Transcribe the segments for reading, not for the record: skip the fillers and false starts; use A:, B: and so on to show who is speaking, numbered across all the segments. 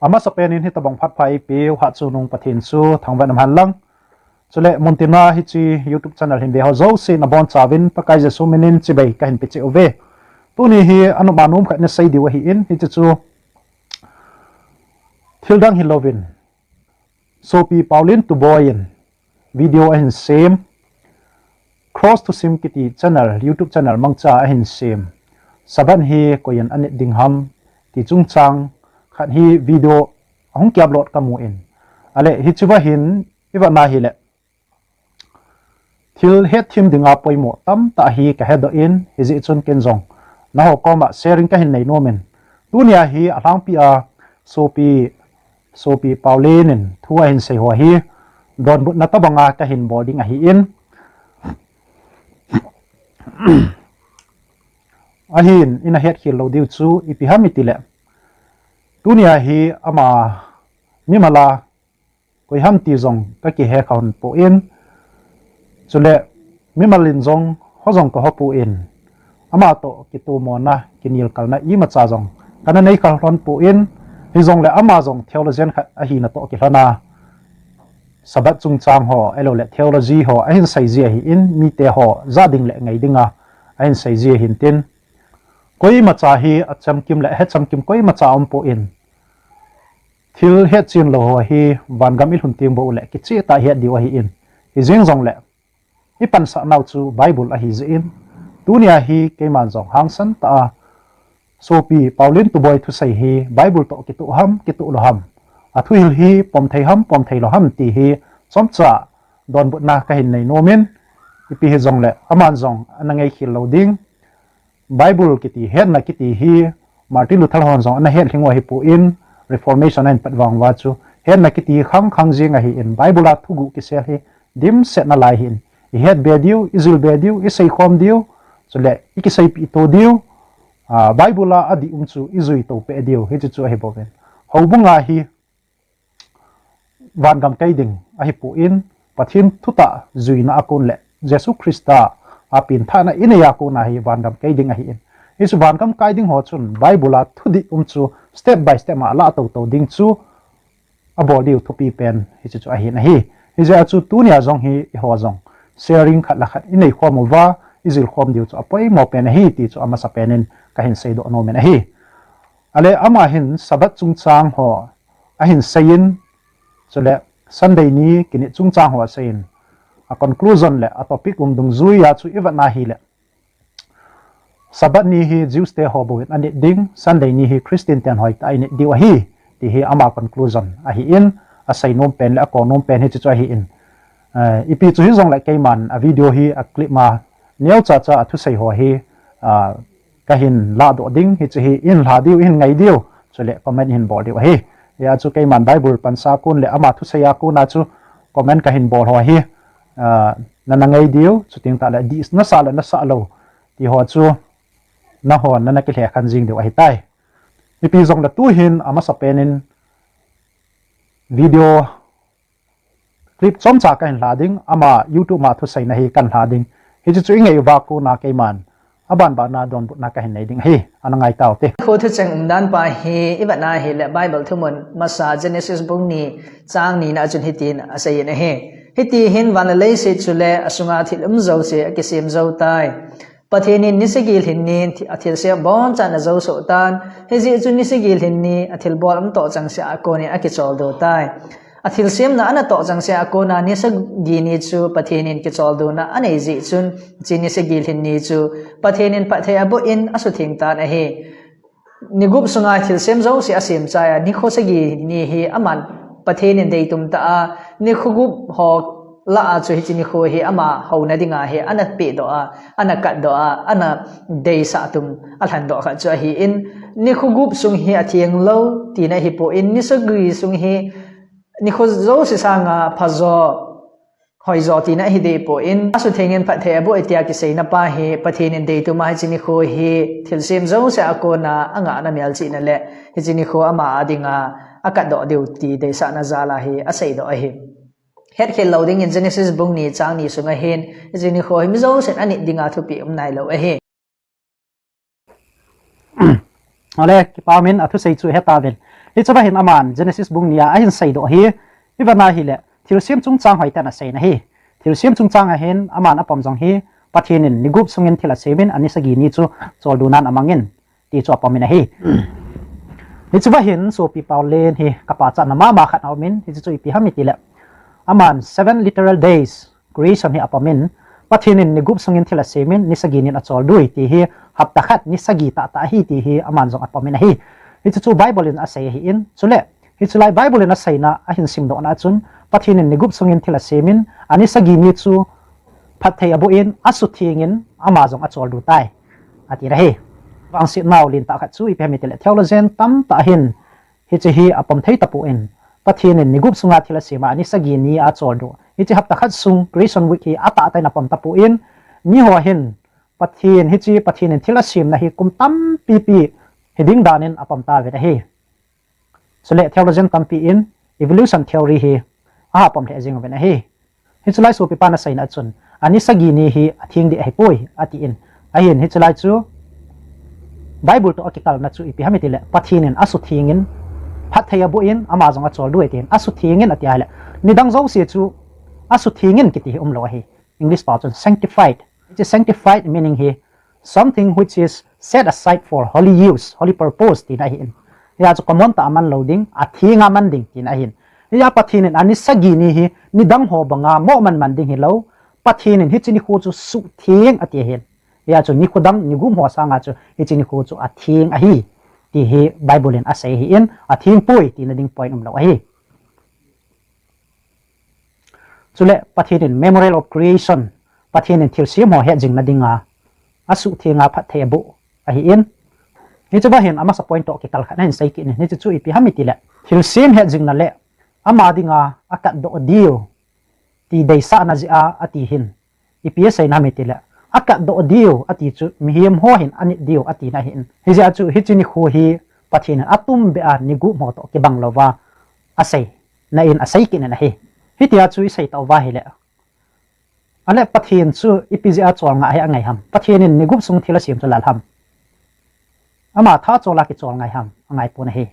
A: ama sapenin hi tabang phat phai pe ha chu nung pathin chu thangwan am han lang chule montina hi chi YouTube channel hin be ho zo se na bon chawin pakai je su minin chi bai ka hin pe che ove tu ni hi anu manum kha na sai diwa hi in hi chu thildang hi lovin Sophie Pauline to boyin video and same cross to sim kiti channel YouTube channel mangcha hin same saban hi koyan an ding ham ti chung chang khat hi video hong kyap lot kamu in ale hi chuba hin iwa na hi le thil het thim dinga poimo tam ta hi ka head in hi ji chun ken jong na ho koma sharing ka hin nei no men tunia hi alang pi a Sophie Pauline thua hin sei ho hi don but na tabanga ka hin boarding a hi in ahin ina het khil lo diu chu ipihami tile tunia hi ama mimala koi ham ti zong ka ki he khaun po in chule mimalin zong ho zong ko hopu in ama to ki tu mo na kinil kalna i ma cha zong kana nei khal ron po in hi zong le ama zong theologian kha a hi na to ki hlana sabat chung chang ho elo le theology ho ahin sai zia hi in mi te ho za ding le ngai dinga ahin sai zia hin tin koi ma cha hi acham kim le he cham kim koi ma cha om po in thil het chin lo hi van gam il hun tim bo le ki chi ta het diwa hi in hi jing zong le hi pan sa nau chu bible a hi ze in tunia hi ke man zong hang san ta Sophie Pauline tu boy thu sai hi bible to ki tu lo ham a thu hil hi pom thei lo ham ti hi som cha don bu na ka hin nei no min ipi hi zong le aman zong anangai khil lo ding bible ki ti het na ki ti hi Martin Luther hon zong ana het thingwa hi pu in reformation and patwang wa chu het na ki ti khang jinga hi in bible a thugu ki se hi dim set na lai hin hi het be diu izul be diu isei khom diu chule ikisei pi to diu bible a adi chu izui to pe diu hi chu hi boven hobunga hi van gam kai ding a hi pu in pathin thuta zuina akun le jesu christa apin thana inaya ko na hi van gam kai ding a hi in isu van gam kai ding ho chun bible a thudi chu step by step ma la to ding chu abodi thupi pen hi chu a hi na hi ja chu tunia zong hi ho zong sharing khat la khat inei khom wa izil khom diu chu apoi mo pen hi ti chu ama sa penin ka hin sei do no men hi ale ama hin sabat chung chang ho a hin sayin chule Sunday ni kini chung chang ho sayin a conclusion le a topic dung zui ya chu iwa na hi le sabat ni hi Jews te ho bo an ding Sunday ni hi Christian ten hoi ta ni diwa hi ti hi ama conclusion a hi in a sai nom pen le a ko nom pen hi chu hi in ipi chu hi zong la keiman a video hi a clip ma neu cha a thu sai ho hi ka hin la do ding hi chu hi in la diu in ngai diu chule comment hin bo diwa hi ya chu keiman bible pan sa kun le ama thu sai a ku na chu comment ka hin bol ho hi na ngai diu chu ting ta la di na sa lo ti ho chu na ho na ki le khan jing de ai tai ipi zong la tu hin ama sa penin video clip som cha ka hin la ding ama YouTube ma thu sai na hi kan la ding hi chu ngai wa ku na ke man aban ba na don bu na ka hin nei ding hi anangai taw te
B: kho thu chang dan pa hi ibana hi le bible thumun masa Genesis bung ni chang ni na chun hitin asai na he hiti hin van le se chule asunga thilum zo se akisim zo tai pathenin nisegil hinnin athil se bon chan zo so tan hezi chun nisegil hinni athil bol am to chang se akoni akichol do tai athil sem na ana to chang se akona nisagi ni chu pathenin kichol do na anei ji chun chini segil hinni chu pathenin pathe abo in asu thing tan a he nigup sunga thil sem zo se asim cha ya ni khosegi ni hi aman pathenin dei tum ta a ni khugup ho la a chu hi chini kho hi ama ho na dinga he ana pe do a ana kat do a ana dei sa tum alhan do kha chu hi in ni khugup sung hi athiang lo ti na hi po in ni sagri sung hi ni kho zo se sanga phazo hoi zo ti na hi de po in asu thengen pha the bo etia ki sei na pa he pathenin dei tu ma chini kho hi thilsim zo se akona anga na mel chi na le hi chini kho ama adinga akat do deu ti de sa na zala hi asei do hi het khel loading in Genesis bung ni chang ni sunga hen chini kho hi mi zo sen ani dinga thu pi nai lo he
A: ale ki pamin athu sei chu heta vel hi chaba hin aman Genesis bung nia a hin sei do hi ibana hi le thil siam chung chang hoi ta na sei na hi thil siam chung chang a hin aman apom jong hi pathin in nigup sungin thila semin ani sagi ni chu chol dunan amangin ti chu apomina hi hi chaba hin so pi paulen hi kapa cha na ma khat awmin hi chu pi hamiti le aman 7 literal days creation hi apomin pathinin nigup sungin thila semin nisaginin achol dui ti hi hapta khat nisagi ta hi ti hi aman jong apomin hi chu bible in asai hi in chule hi chulai bible in asai na a hin sim do na chun pathinin nigup sungin thila semin ani sagi ni chu phathei abu in asuthingin ama jong achol du tai ati ra hi wangsi naw lin ta khat chu i pemitel theologian tam ta hin hi chi hi apom thei tapu in pathinin nigup sunga thila sema ani sagi ni a chol du hi chi hapta khat sung creation week hi ata ta na pom tapu in ni ho hin pathin hi chi pathinin thila sim na hi kum tam pi hiding danin apom ta ve hi sele theologian tam pi in evolution theory hi a apom the jing ve na hi chulai so pi pa na sai na chun ani sagi ni hi athing di ai poi ati in a hin hi chulai chu bible to akikal na chu ipi hamitile pathinin asuthingin phathei abu in ama zonga chol du etin asuthingin ati hala nidang zo se chu asuthingin kiti umlo hi english pa chun sanctified. It is sanctified meaning hi something which is set aside for holy use, holy purpose tin ahin ya chu common ta aman loading athinga man ding tin ahin ya pathinin ani sagi ni hi nidang ho banga mo man man ding hi lo pathinin hi chini khu chu su thing ati hin ya chu ni khudam ni gum ho sanga chu hi chini khu chu athing a hi ti hi bible in asai hi in athing poi ti na ding point um lo hi chule pathinin memorial of creation pathinin thil sim ho he jing na dinga asu thinga phathei bu a hi in ni chu ba hin ama sa point to ki kal khan hin sai ki ni chu ipi hamiti le thil sim he jing na le ama dinga akat do dio ti dei sa na ji a ati hin ipi sai na miti le akat do dio ati chu mihim ho hin ani dio ati na hin hi ja chu hi chini khu hi pathin atum be a nigu mo to ki bang lova asai na in asai ki na hi hi tia chu sai to wa hi le ale pathin chu ipi ja chol nga ai ngai ham pathin in nigup sung thila sim chu lal ham ama tha chola ki chol ngai ham ngai pu na hi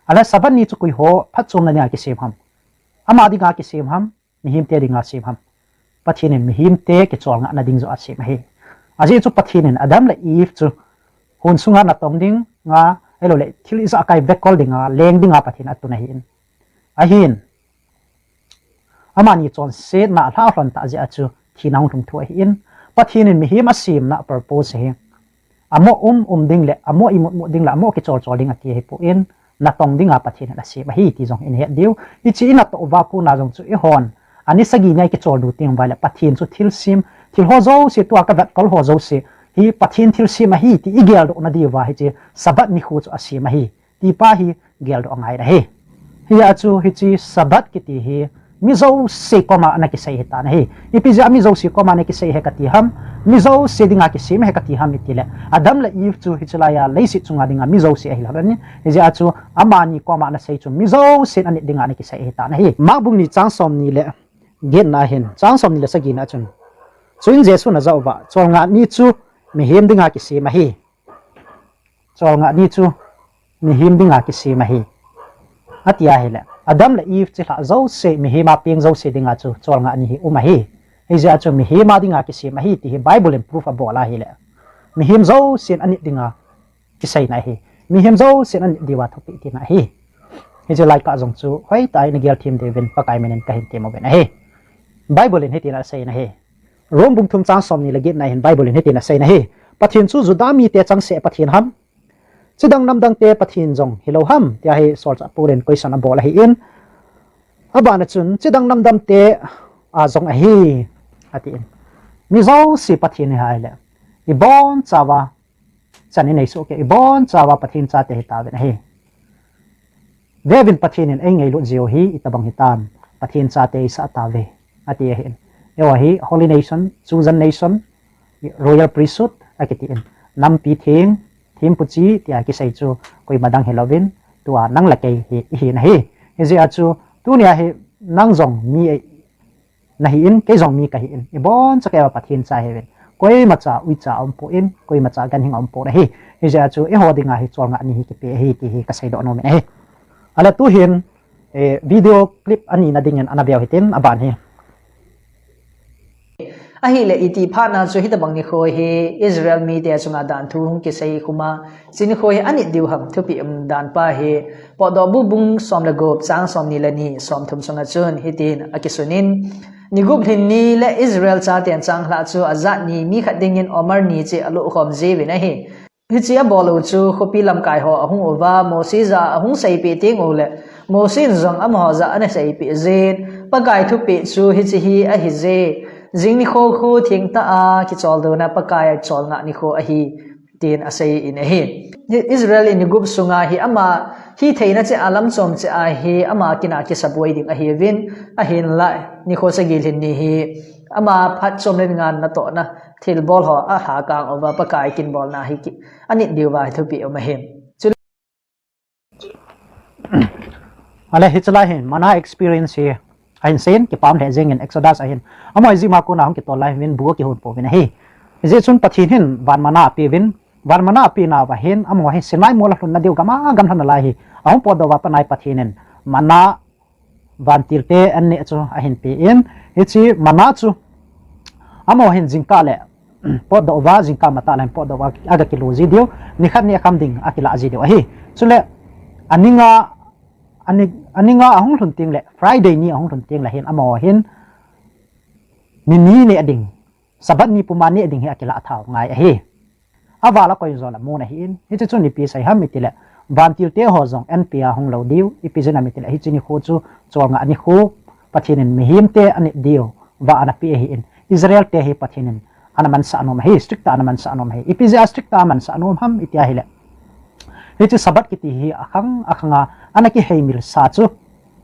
A: ala saban ni chu kui ho phat chom na ki sim ham ama dinga ki sim ham mihim te dinga sim ham pathinin mihim te ki chol nga na ding zo asim hi aji chu pathinin adam la if chu hun sunga na tom ding nga elo le thil is a kai vekol dinga leng dinga pathin atuna hin ahin amani chon se na hla hron ta ja chu thinang thum thu hin pathinin mihim asim na purpose hi amo ding le amo imu ding la amo ki chol chol ding ati hi po in na tong dinga pathin na si hi ti jong in he diu ichi ina to wa pu na jong chu i hon ani sagi ngai ki chol du ting wala pathin chu thil sim thil ho zo se tu ka vat kol ho zo se hi pathin thil sim hi ti igel do na di wa hi chi sabat ni khu chu asim hi ti pa hi gel do ngai ra hi hi a chu hi chi sabat ki ti hi mi zo se koma na ki sai ta na hi ipi ja mi zo se koma na ki sai he ka ti ham mi zo se dinga ki sim he ka ti ham itile adam la if chu hi chula ya leisi chunga dinga mi zo se hi la ni hi ja chu amani koma na sai chu mi zo se ani dinga na ki sai he ta na hi ma bung ni chang som ni le gen na hin chang som ni le sagi na chun chuin jesu na zo wa chol nga ni chu mi hem dinga ki sim hi chol nga ni chu mi hem dinga ki sim hi atia hi le adam la if chi la zo se mi hema peng zo se dinga chu chol nga ni hi uma hi hi ja chu mi hema dinga ki sim hi ti hi bible in proof abola hi le mi hem zo sen ani dinga ki sai na hi mi hem zo sen ani diwa thopi ti na hi hi je like ka jong chu hoi tai na gel thim devin pakai menen ka hin te mo ben hi bible in hitina sai na hi rom bung thum chang som ni lagi na hin bible in hitina sai na hi pathin chu judami te chang se pathin ham chidang namdang te pathin jong hilo ham tia hi sol cha puren question abola hi in abana chun chidang namdam te a jong a hi ati in mi zo si pathin hai le i bon chawa chani nei so ke i bon chawa pathin cha te ta ve na hi devin pathin in engei lu jio hi itabang hitam pathin cha te sa ta ve ati hin ewa hi holy nation chosen nation royal priesthood akiti in nam pi thing thim puchi tia ki sai chu koi madang helovin tua nang la ke hi na hi ji a chu tu nia hi nang jong mi na hi in ke jong mi ka hi in i bon cha ke pathin cha he koi ma cha ui cha om po in koi ma cha gan hing om po na hi ji a chu e ho dinga hi chol nga ni hi ki pe hi ti hi ka sai do no me hi ale tu hin video clip ani na dingen anabel hitin aban hi
B: ahi le iti phana chu hita bangni khoi he Israel mi te chunga dan thung ki sei khuma sin khoi ani diu ham thupi dan pa he podo bu bung som le gop chang som ni le ni som thum chunga chun hitin akisunin ni gup hin ni le Israel cha ten chang hla chu azat ni mi khat dingin omar ni che alu khom je ve na he hichia bolu chu khopi lam kai ho ahung ova moses a ahung sei pe ting ole moses zong am ho za ana sei pe zen pakai thu pe chu hichi hi a hi je jing ni kho khu thing ta a ki chol do na pakai chol na ni kho a hi tin a sei in a hi Israel in gup sunga hi ama hi theina che alam chom che a hi ama kina ki saboi ding a hi win a hin la ni kho sa gil hin ni hi ama phat chom le ngan na to na thil bol ho a ha kang over pakai kin bol na hi ki ani diwa thu pi ma hem
A: ale hichla hin mana experience hi ain sen ki pam le jeng in exodus ahin amoi zima ko na hong ki to life win bu ki hon po win hi je chun pathin hin van mana pi win van mana pi na wa hin amo hi sinai mola hlun na diu gama gam than la hi ahong po do wa panai pathinen mana van tirte an ne chu ahin pi in hichi mana chu amo hin jingka le pot do wa jingka mata lan pot do wa aga kilo ji dio ni khat ni kham ding akila ji dio hi chule aninga ahong thun ting le friday ni ahong thun ting la hin amo hin ni ne ading sabat ni pumani ading hi akila thau ngai hi awala ko zola mo na hin hi chu ni pi sai ham mitile van tir te ho zong npa hong lo diu ipizena mitile hi chini kho chu chonga ani khu pathinin mihim te ani dio wa ana pi hi in Israel te hi pathinin anaman sa anom hi strict anaman sa anom hi ipizia strict aman sa anom ham itia hi le hi chu sabat kiti hi akhanga anaki heimil sa chu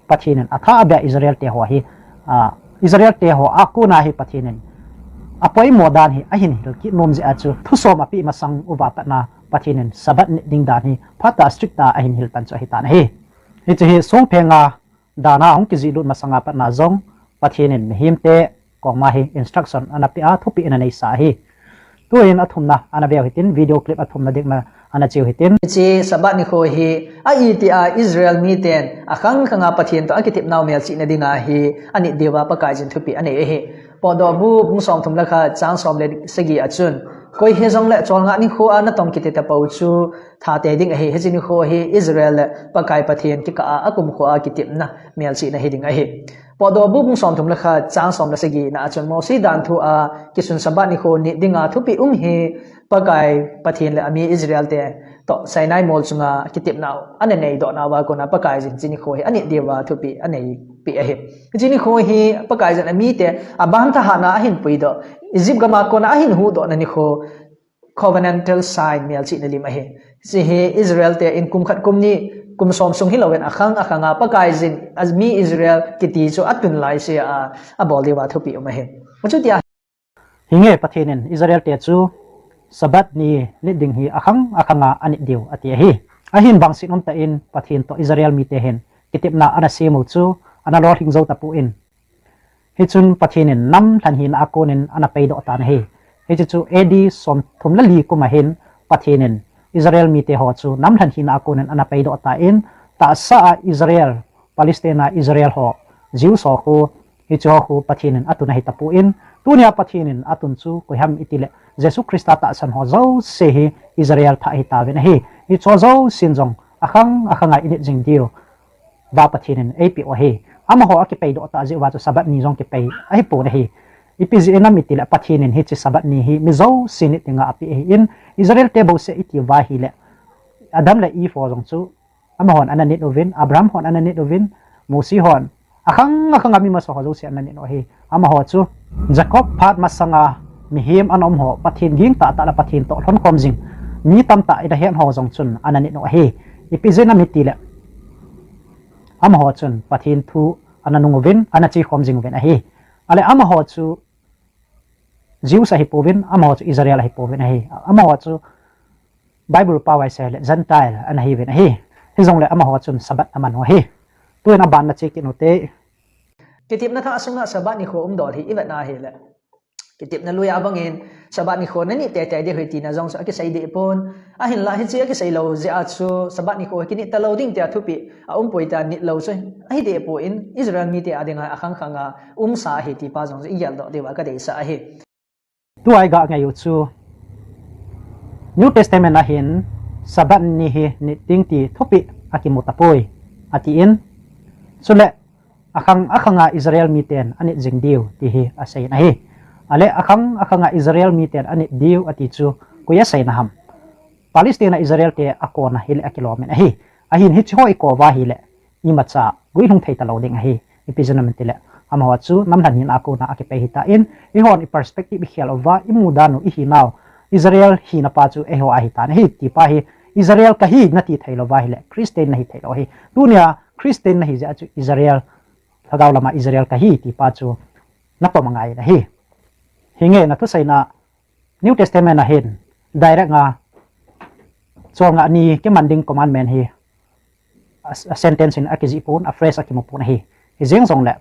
A: pathinin atha abya Israel te ho hi Israel te ho akuna hi pathinin apoi modan hi ahin hil ki nomji achu thusom api masang uwa patna pathinin sabat ding dan hi phata strict ta ahin hil tan chu hi tan hi hi song phenga dana hong ki jilut masanga patna zong pathinin mihim te kongma hi instruction anapi a thupi ina nei sa hi tuin athumna anabel hitin video clip athumna dikma ana chiu hitin
B: chi sabat ni kho hi a iti a Israel mi ten akhang khanga pathin to akitip naw mel chi na dinga hi ani dewa pakai jin thupi ane hi podo bu bung som thum lakha chang som le sagi achun koi he jong le chol nga ni kho ana tom kite ta pau chu tha te ding hi he jin kho hi Israel pakai pathin ki ka akum kho a kitip na mel chi na hi ding hi podo bu bung som thum lakha chang som le sagi na achun mo si dan thu a kisun sabat ni kho ni dinga thupi hi pakai pathin le ami Israel te to sainai mol chunga kitip naw ane nei do na wa ko na pakai jin chini kho hi ani dewa thupi ane pi a hi chini kho hi pakai jan ami te abam ta hana ahin pui do Egypt gama ko na ahin hu do na ni kho covenantal sign mel chi na lim a hi si hi Israel te in kum khat kum ni kum som sung hi lawen akhanga pakai jin azmi Israel kiti chu atun lai se a bol dewa thupi ma hi chu tia
A: hinge pathinin Israel te chu sabat ni liding hi akhanga ani diu ati hi ahin bang sinom ta in pathin to Israel mi te hen kitip na ana semu chu ana lor hing zo ta pu in hi chun pathinin nam than hin akonin ana pei do ta na hi chu edi som thum la li kuma hen pathinin Israel mi te ho chu nam than hin akonin ana pei do ta in ta sa Israel Palestina Israel ho jiu so khu hi chu khu pathinin atuna hi ta pu in tunia pathinin atun chu koham itile Jesu Christa ta san ho zo se hi Israel tha hi ta ven hi cho zo sin jong akhanga init jing dio wa pathinin api o hi ama ho akipei do ta ji wa chu sabat ni jong ki pei ai po na hi ipiji enam itile pathinin hi chi sabat ni hi mi zo sinit tinga api hi in Israel te bo se iti wa hi le Adam la e fo jong chu ama hon ananit ovin Abraham hon ananit ovin Musi hon akhanga mi ma so ho zo se ananit no hi ama ho chu Jacob phat masanga mihim anom ho pathin ging ta la pathin to thon khom jing mi tam ta ida hen ho jong chun anani no he ipizena mitile am ho chun pathin thu ananung vin anachi khom jing ven a he ale am ho chu jiu sa hi povin am ho chu Israel hi povin a he am ho chu Bible pawai se le gentile an hi ven a he hi jong le am ho chun sabat aman ho he tuina ban na chi ki no te
B: kitip na tha asunga sabat ni kho do hi ibat na hi le cái tiếp na lui abangin sabat ni khon ni te te de hoi ti na jong so cái sai de pon a hin la hi chi cái sai lo je a chu sabat ni ko ki ni ta lo ding te thu pi a poita ni lo so ai de po in Israel mi te adenga akhang khanga sa hi ti pa jong i yal do de wa ka de sa hi
A: tu ai ga ngai chu New Testament na hin sabat ni hi ni ting ti thupi akimutapoi ati in sule akhanga Israel miten ani jingdiu ti hi asai na hi ale akhanga Israel miten ani diu ati chu kuya sai na ham Palestina Israel te akona hil akilomen hi ahin hi choi ko wa hi le imacha gui hung thei ta lo ding hi ipizanam tile amawa chu namhan hin akona akipe hi ta in i hon i perspective hial over imudanu i hinau Israel hi na pa chu eho a hi ta hi ti pa hi Israel ka hi na ti thailo wa hi le Christian na hi thailo hi dunia Christian na hi ja chu Israel thagaw lama Israel ka hi ti pa chu na pamangai na hi hinge na thu sai na New Testament na hin direct nga so nga ni ke manding commandment hi a sentence in akizi pun a phrase akimupun hi jeng song le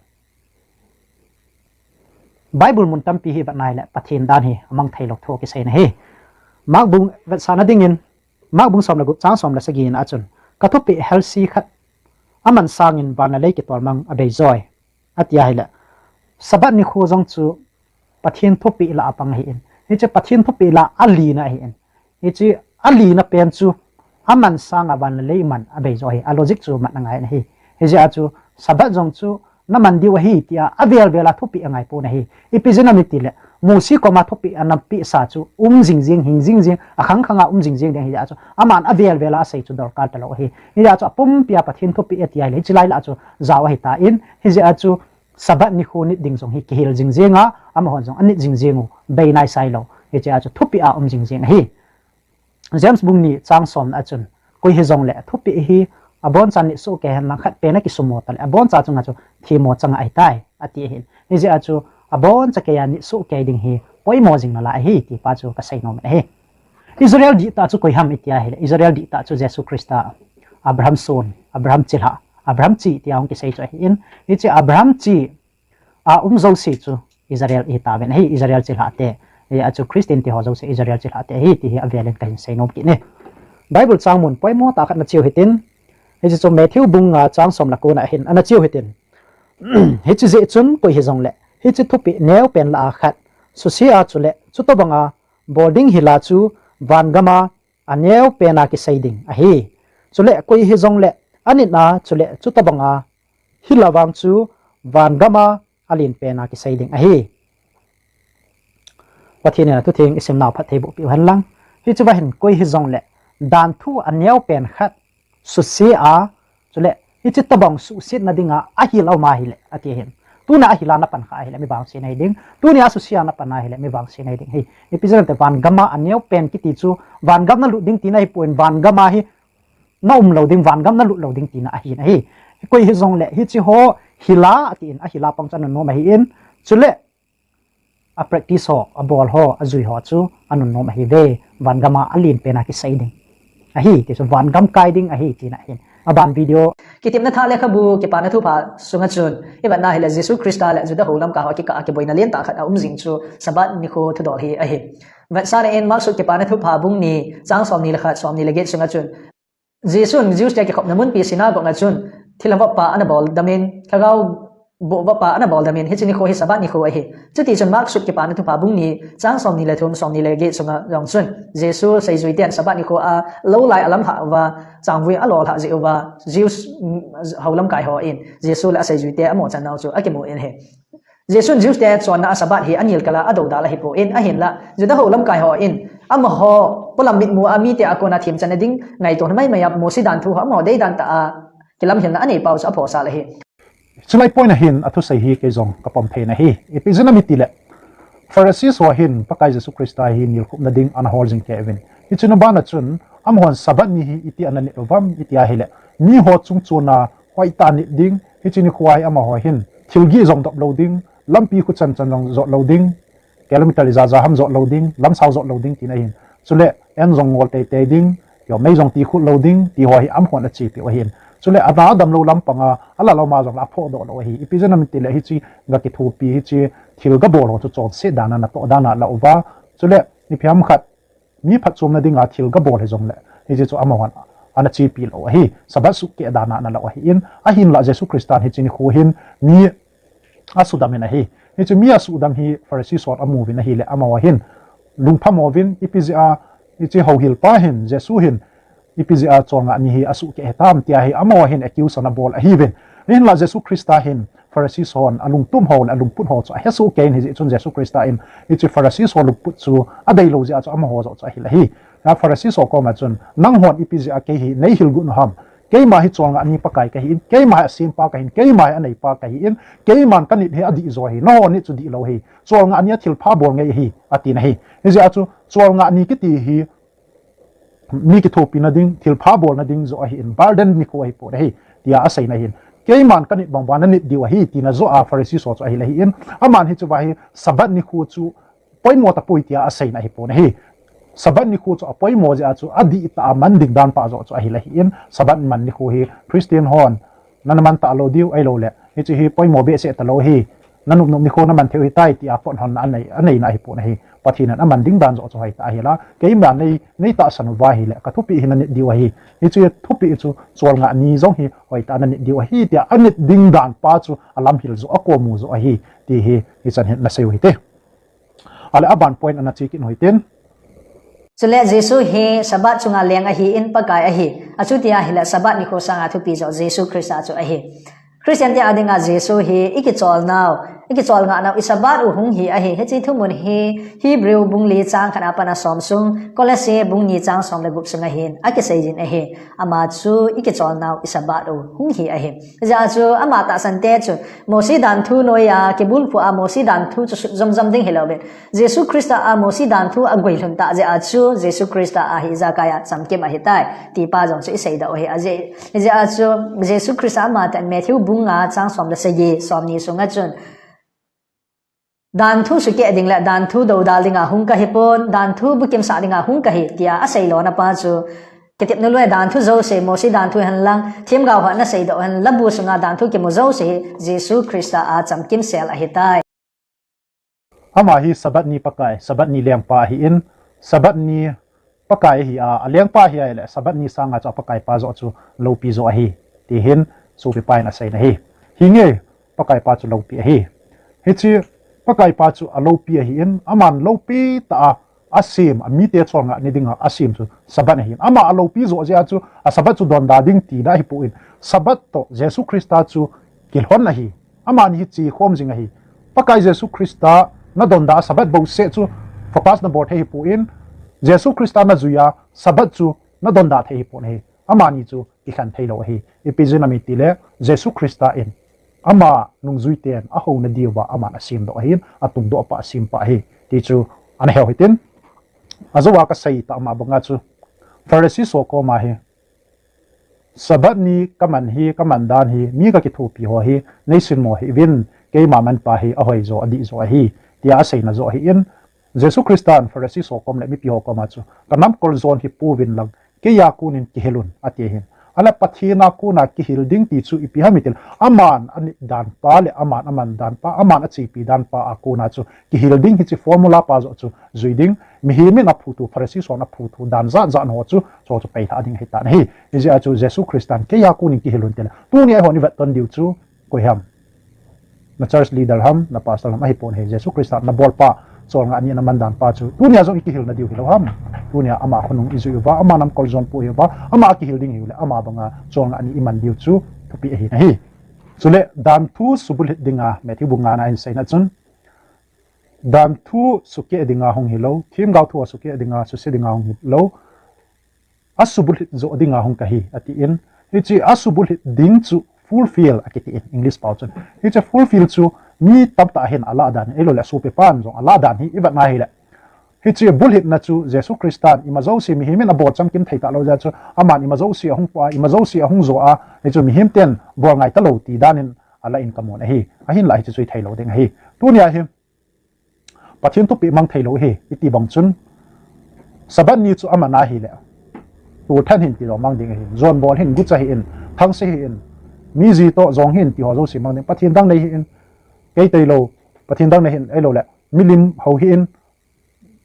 A: Bible mun tampi hi bat nai le pathin dan hi amang thailok tho ki sai na hi mak bung vat sana dingin mak bung som la gup chang som la sagin achun kathupi healthy khat aman sangin bana le ki tol mang abei joy atia hi le sabat ni khu jong chu pathin thupi la apang hi in hi che pathin thupi la ali na hi in hi chi ali na pen chu aman sanga ban le man abei joy a logic chu mat ngai na hi hi ja chu sabat jong chu na mandi wa hi tia avel vela thupi angai pu na hi ipizena mitile musi ko ma thupi anam pi sa chu jingjing hing jingjing akhang khanga jingjing de hi ja chu aman avel vela sai chu dor ka talo hi hi ja chu pum pia pathin thupi etia le chilai la chu zawa hi ta in hi ja chu sabat ni khu ni ding jong hi kihil jingjinga am hon jong ani jingjingu bei nai sai lo hi ja chu thupi a jingjing hi James bung ni chang som achun koi hi jong le thupi hi abon chan ni so ke han lang khat pe na ki sumo tal abon cha chunga chu thimo changa ai tai ati hin ni je achu abon cha ke ya ni so ke ding hi poi mo jing na la hi ti pa chu ka sai no me he Israel di ta chu koi ham itia he Israel di ta chu Jesu Christa Abraham son Abraham chila Abraham chi ti ang ki sai chu hin ni che Abraham chi a zo si chu Israel i ta ben hi Israel chila te e achu Christian ti ho zo se Israel chila te hi ti hi avelen ka hin sai no ki ne Bible chang mun poi mo ta khat na chiu hitin hi chu Matthew bunga chang som la ko na hin ana chiu hitin hi chu je chun ko hi jong le hi chu thupi neu pen la khat su sia chu le chu to banga boarding hila chu van gama aneu pena ki saiding a hi chu le ko hi jong le ani na chu le chu to banga hilawang chu van gama alin pena ki saiding a hi pathina tu thing isim naw phathei bu pi han lang hi chu ba hin ko hi jong le dan thu aneu pen khat su se a chule hi chi tabang su sit na dinga a hi lo ma hi le ati hin tu na hi la na pan kha hi le mi bang se nei ding tu ni a su sia na pan na hi le mi bang se nei ding hi episode te van gama aneu pen ki ti chu van gam na lu ding ti na hi point van gama hi na lo ding van gam na lu lo ding ti na hi na hi koi hi zong le hi chi ho hila ati in a hila pang chan no ma hi in chule a practice ho a ball ho a zui ho chu anun no ma hi ve van gama alin pen a ki sai ding a hi ti so van gam kai ding a hi ti na hin aban video
B: kitip na thale khabu ki pa na thu pha sunga chun iba na hila Jesus Christa la juda holam ka ki ka ki boina len ta khat jing chu sabat ni kho thu do hi a hi van sare en mak su ki pa na thu pha bung ni chang som ni la khat som ni la get sunga chun Jesus ta ki khop namun pi sina go nga chun thilawa pa ana bol damin thagau bo ba pa ana bol damin hi chini kho hi sabat ni kho a hi chuti chun mak su ki pa na thu pha bung ni chang som ni la thum som ni la get sunga jong chun Jesus sai zui tian sabat ni kho a lo lai alam ha wa chang vui a lo ha ji wa Jesus holam kai ho in Jesus la sai zui te amo chan nau chu akimo in he Jesus te chon na sabat hi anil kala ado da la hi po in a hin la juda holam kai ho in amo ho polam mit mu ami te akona thim chan ding ngai to mai mayap mo si dan thu ha mo dei dan ta a kilam hin na ani pau sa pho sa la hi
A: chulai point na hin athu sai hi ke jong kapam the na hi epizena mitile Pharisees wa hin pakai Jesu Christa hi nil khup na ding an hol jing Kevin hi chuna bana chun am hon sabat ni hi iti anani vam iti a hele ni ho chung chuna khwai ta ni ding hi chini khwai ama ho hin thilgi jong dop loading lampi khu chan chan jong zo loading kilometer za za ham zo loading lam sao zo loading ti na hin chule en jong ngol te te ding yo mai jong ti khu loading ti ho hi am hon a chi pi wa hin chule ada dam lo lam panga ala lo ma jong la pho do lo hi epizena mitile hi chi ga ki thu pi hi chi thil ga bol ho chu chon se dana na to dana la uwa chule ni phiam khat mi phat chum na dinga thil ga bol he jong le ni je chu amawan ana chi pi lo hi sabat su ke dana na la hi in a hin la jesu christian hi chini khu hin mi asudam na hi ni chu mi asudam hi farisi sort amu vin hi le amawa hin lungpham ovin ipizia ichi ho hil pa hin jesu hin ipizia chonga ni hi asu ke tam tia hi amawa hin accuse na bol a hi vin hin la jesu christa hin farisi son alung tum hon alung put ho cha hesu kein hi chun jesu christa in ichi farisi so lu put chu adai lo ja cha ama ho cha hi la hi na farisi so ko ma chun nang hon ipizia ke hi nei hil gun ham ke ma hi chonga ani pakai ka hi ke ma sim pa ka hin ke ma anei pa ka hi in ke man kan ni he adi zo hi no ni chu di lo hi chonga ani thil pha bol ngai hi ati na hi ja chu chonga ani ki ti hi mi ki thopi na ding thil pha bol na ding zo hi in burden ni ko hi po hi tia asai na hin ke man kan ni bang ban ni diwa hi tina zo a farisi so cha hi la hi in aman hi chu ba hi sabat ni khu chu poi mo ta poi tia asai na hi po na hi sabat ni khu chu apoi mo ja chu adi ta man ding dan pa zo cha hi la hi in sabat man ni khu hi christian hon nan man ta lo diu ai lo le hi chi hi poi mo be se ta lo hi nanuk nom ni khu na man theu hi tai ti a pon hon anei na hi po na hi pathinan aman ding dan zo cha hi ta hi la ke man nei ta san wa hi le ka thupi hin ni diwa hi hi chu thupi chu chol nga ni zong hi hoi ta na ni diwa hi tia anit ding dan pa chu alam hil zo akomu zo hi ti hi chan hin na seu hi te ala aban point ana chikin hoiten
B: chule jesu he sabat chunga lenga hi in pakai a hi achutia hila sabat ni ko sanga thupi zo jesu christa chu a hi christian ti adinga jesu he ikichol nga na isabat u hung hi a hi hechi thumun he hebrew bung li chang khana pana somsung kolase bung ni chang som le gup sunga hin a ke seijin a hi ama chu ikichol na isabat u hung hi a hi ja chu ama ta san te chu mosi dan thu noya ke bul fu a mosi dan thu chu zom ding hilobe jesu christa a mosi dan thu a goi hlun ta je a chu jesu christa a hi zakaya samke ma hitai ti pa jong chu isei da o hi a je a chu jesu christa ma ta matthew bunga chang som le seji som ni sunga chun dan thu su ke ding la dan thu do dal dinga hung ka hipon dan thu bukim sa dinga hung ka hi tia asei lo na pa chu ketip no loi dan thu zo se mo si dan thu han lang thim ga wa na sei do han labu sunga dan thu ke mo zo se jesu christa a cham kim sel a hitai
A: ama hi sabat ni pakai sabat ni leng pa hi in sabat ni pakai hi a leng pa hi le sabat ni sanga cha pakai pa zo chu lo pi zo hi ti hin su pi pai na sei na hi hinge pakai pa chu lo pi hi hi chi pakai pa chu alo pi hi in aman lo pi ta asim ami te chonga ni dinga asim chu sabat hi ama alo pi zo ja chu a sabat chu don da ding ti da hi pu in sabat to jesu christa chu kilhon na hi aman hi chi khom jinga hi pakai jesu christa na don da sabat bo se chu focus na bor the hi pu in jesu christa na zuya sabat chu na don da the hi pu hi amani chu ki khan thei lo hi epizena mi tile jesu christa in ama nung zui ten a ho na diwa ama na sim do hin atung do pa sim pa hi ti chu an hel hitin azawa ka sai ta ma banga chu pharisee so ko ma hi sabat ni kaman dan hi mi ka ki thu pi ho hi nei sin mo hi win ke ma man pa hi a hoi zo adi zo hi tia sei na zo hi in jesu christian pharisee so kom le mi pi ho ko ma chu kanam kol zon hi pu win lang ke ya kunin ki helun ati hin ala pathina kuna ki hilding ti chu ipi hamitel aman ani dan pa le aman dan pa aman a chipi dan pa akuna chu ki hilding hi chi formula pa zo chu zuiding mi hi min a phutu pharisi so na phutu dan za no chu cho chu pe tha ding hi ta hi ji a chu jesu christian ke ya kunin ki hilun tel tu ni ho ni vat ton diu chu ko ham na church leader ham na pastor ham hi pon he jesu christian na bol pa so nga ani na mandan pa chu tu ni a zo ki hil na diu hi lo ham tunia ama khonung izu yuwa ama nam kolzon pu yuwa ama ki hilding yule ama banga chong ani iman diu chu thupi hi na hi chule dan thu subul dinga methi bunga na in saina chun dan thu suke dinga hong hilo thim gau thu suke dinga su se dinga hong hilo asubul zo dinga hong ka hi ati in hi chi asubul ding chu fulfill akiti in english pa chun hi cha fulfill chu mi tab ta hen ala dan elo la su pe pan zo ala dan hi iba na hi la hi chi bulhit na chu jesu christian imazo si mi himin abot cham kim theita lo ja chu aman imazo si hung pa imazo si hung zo a hi chu mi him ten bor ngai ta lo ti danin ala in kamon hi a hin lai chu chui thai lo ding hi tu nia hi pathin tu pi mang thai lo hi iti bang chun saban ni chu amana hi le tu than hin ti lo mang ding hi zon bol hin gu cha hi in thang se hi in mi ji to zong hin ti ho zo si mang ding pathin dang nei hi in ke tai lo pathin dang na hin elo le milim ho hi in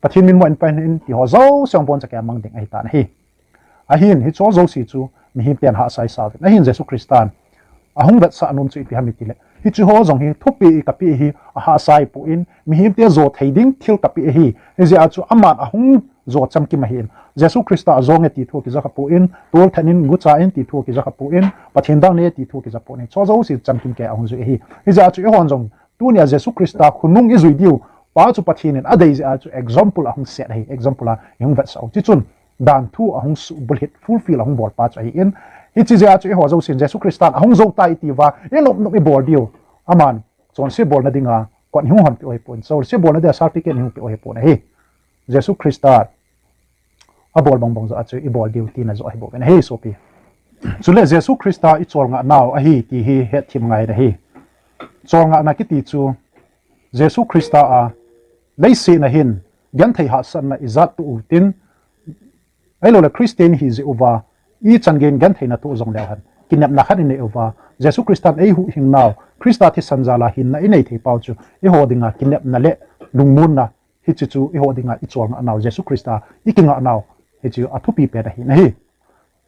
A: pathin min mo in pen in ti ho zo song bon chaka mang ding ai ta na hi a hin hi cho zo si chu mi him pian ha sai sa na hin jesu christian ahung vet sa anun chu ipi hamiti le hi chu ho zong hi thupi kapi hi a ha sai pu in mi him te zo theiding thil kapi hi hi ja chu amat ahung zo cham ki ma hin jesu christa zong e ti thu ki za pu in tol thanin gu cha in ti thu ki za pu in pathin dang ne ti thu ki za pu ni cho zo si cham kim ke ahung zu hi hi ja chu hon zong tu nia jesu christa khunung i zui diu pa chu pathin in adei ja chu example ahung set hi example a yung vet sa chi chun dan thu ahung su bul hit fulfill ahung bol pa cha hi in hi chi ja chu ho zo sin jesu christa ahung zo tai ti wa e lop no i bol diu aman chon se bol na dinga kon hu han pi oi pon so se bol na da certificate hu pi oi pon hi jesu christa a bol bong bong zo achu i bol diu ti na zo hi bo ben he so pi chule jesu christa i chol nga naw a hi ti hi het thim ngai da hi chol nga na ki ti chu jesu christa a leisi na hin gan thei ha san na izat tu tin ai lo la christian hi ze uwa i changen gan thei na tu zong le han kinap na khat in uwa jesu christa ei hu hing naw christa thi sanjala hin na inei thei pau chu i hodinga kinap na le lungmun na hi chu i hodinga i chol nga naw jesu christa i kinga naw hi chu athupi pe da hi na hi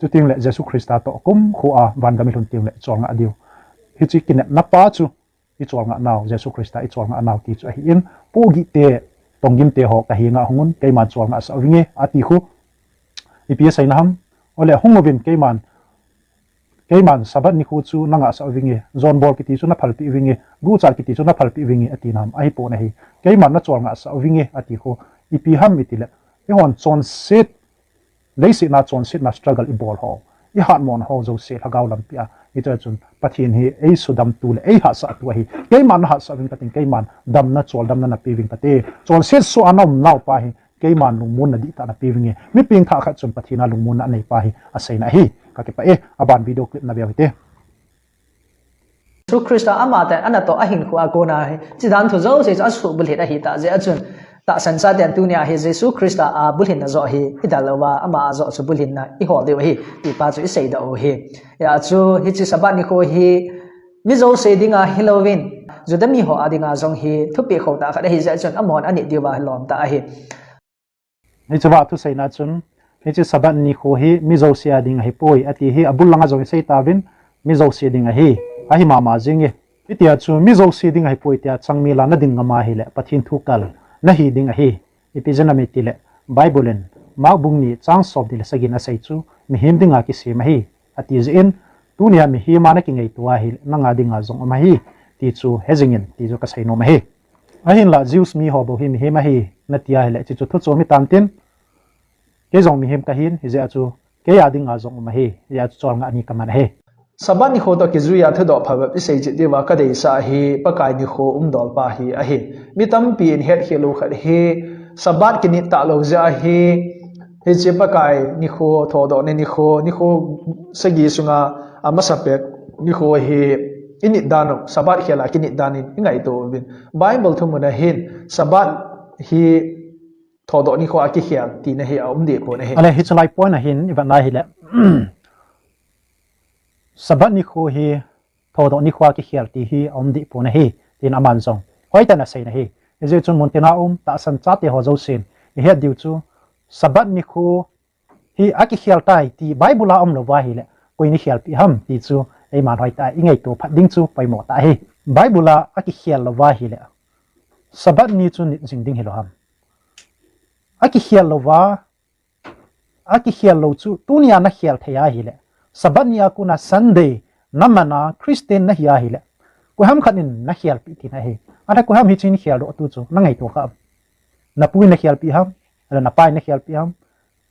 A: chu ting le jesu christa to kum khu a van ga mi thun ting le chol nga adiu hi chi kinap na pa chu i chol nga naw jesu christa i chol nga naw ti chu hi in pu gi te tongim te ho ka hi nga hungun ke man chol nga sa winge ati khu i pi sai na ham ole hungovin ke man sabat ni khu chu nanga sa winge zon bol ki ti chu na phal pi winge gu char ki ti chu na phal pi winge ati nam ai po na hi ke man na chol nga sa winge ati khu i pi ham mi ti le i hon chon set leisi na chon set na struggle i bol ho i hat mon ho zo se hagaw lam pia i cha chun pathin hi ei sudam tu le ei ha sa tu hi ke man ha sa wing patin ke man dam na chol dam na pi wing pate chon set so anom naw pa hi ke man lung mun na di ta na pi wing mi ping tha khat chun pathina lung mun na nei pa hi asai na hi ka ke pa e aban video clip na bia te
B: su krista amate anato ahin khu agona he chidan thu zo se asu bul hita hita je achun ta sansa den tunia he jesu krista a bulhin na zo hi idalawa ama zo su bulhin na I hol de hi ti pa chu sei da o hi ya chu hi chi sabat ni ko hi mi zo se dinga halloween judami ho adinga zong hi thupi kho ta kha hi je chun amon ani diwa lom ta hi
A: ni chawa tu sei na chun hi chi sabat ni ko hi mi zo sia ding hi poi ati hi abul langa zo sei ta vin mi zo sia ding hi a hi mama jinge itia chu mi zo sia ding hi poi tia changmi la na ding ma hi le pathin thu kal na hi ding hi ipizana me tile biblen ma bungni chang sob dile sagina sai chu mi him dinga ki se ma hi ati in tunia mi hi mana ki ngai tua hi nanga dinga zong ma hi ti chu hezingin ti chu ka sai no ma hi ahin la zeus mi ho bo hi mi he ma hi natia hi le chi chu thu chu mi tam tin ke zong mi him ka hin hi ja chu ke ya dinga zong ma hi ya chu chol nga ni ka man he
B: sabat ni kho to kizuya thodo phaba sei ji dewa ka dei sa hi pakai ni kho dol pa hi a hi mitam pi in het helu khat hi sabat ki ni ta lo ja hi he che pakai ni kho thodo ne ni kho sagi sunga ama sapek ni kho hi ini dano sabat khela ki ni danin ngai to bin bible thumuna hin sabat hi thodo ni kho aki khial ti na hi de ko na hi
A: ale hi chlai point na hin iban lai hi le sabat ni kho hi thodo ni khwa ki khial ti hi di po na hi tin aman zong hoi ta na sei na hi je chun mun tena ta san cha te ho zo sin he diu chu sabat ni kho hi aki khial tai ti bible lo wa hi le koi ni khial pi ham ti chu ei man hoi ta ingai to phat ding chu pai mo ta hi bible aki khial lo wa hi le sabat ni chu ni jing ding hi lo ham aki khial lo wa aki khial lo chu tunia na khial thaya hi le sabat ni akuna sunday namana christian na hiya hi le ko ham khanin na khial pi ti na hi ada ko ham hi chin khial ro tu chu na ngai to kha na pui na khial pi ham ala na pai na khial pi ham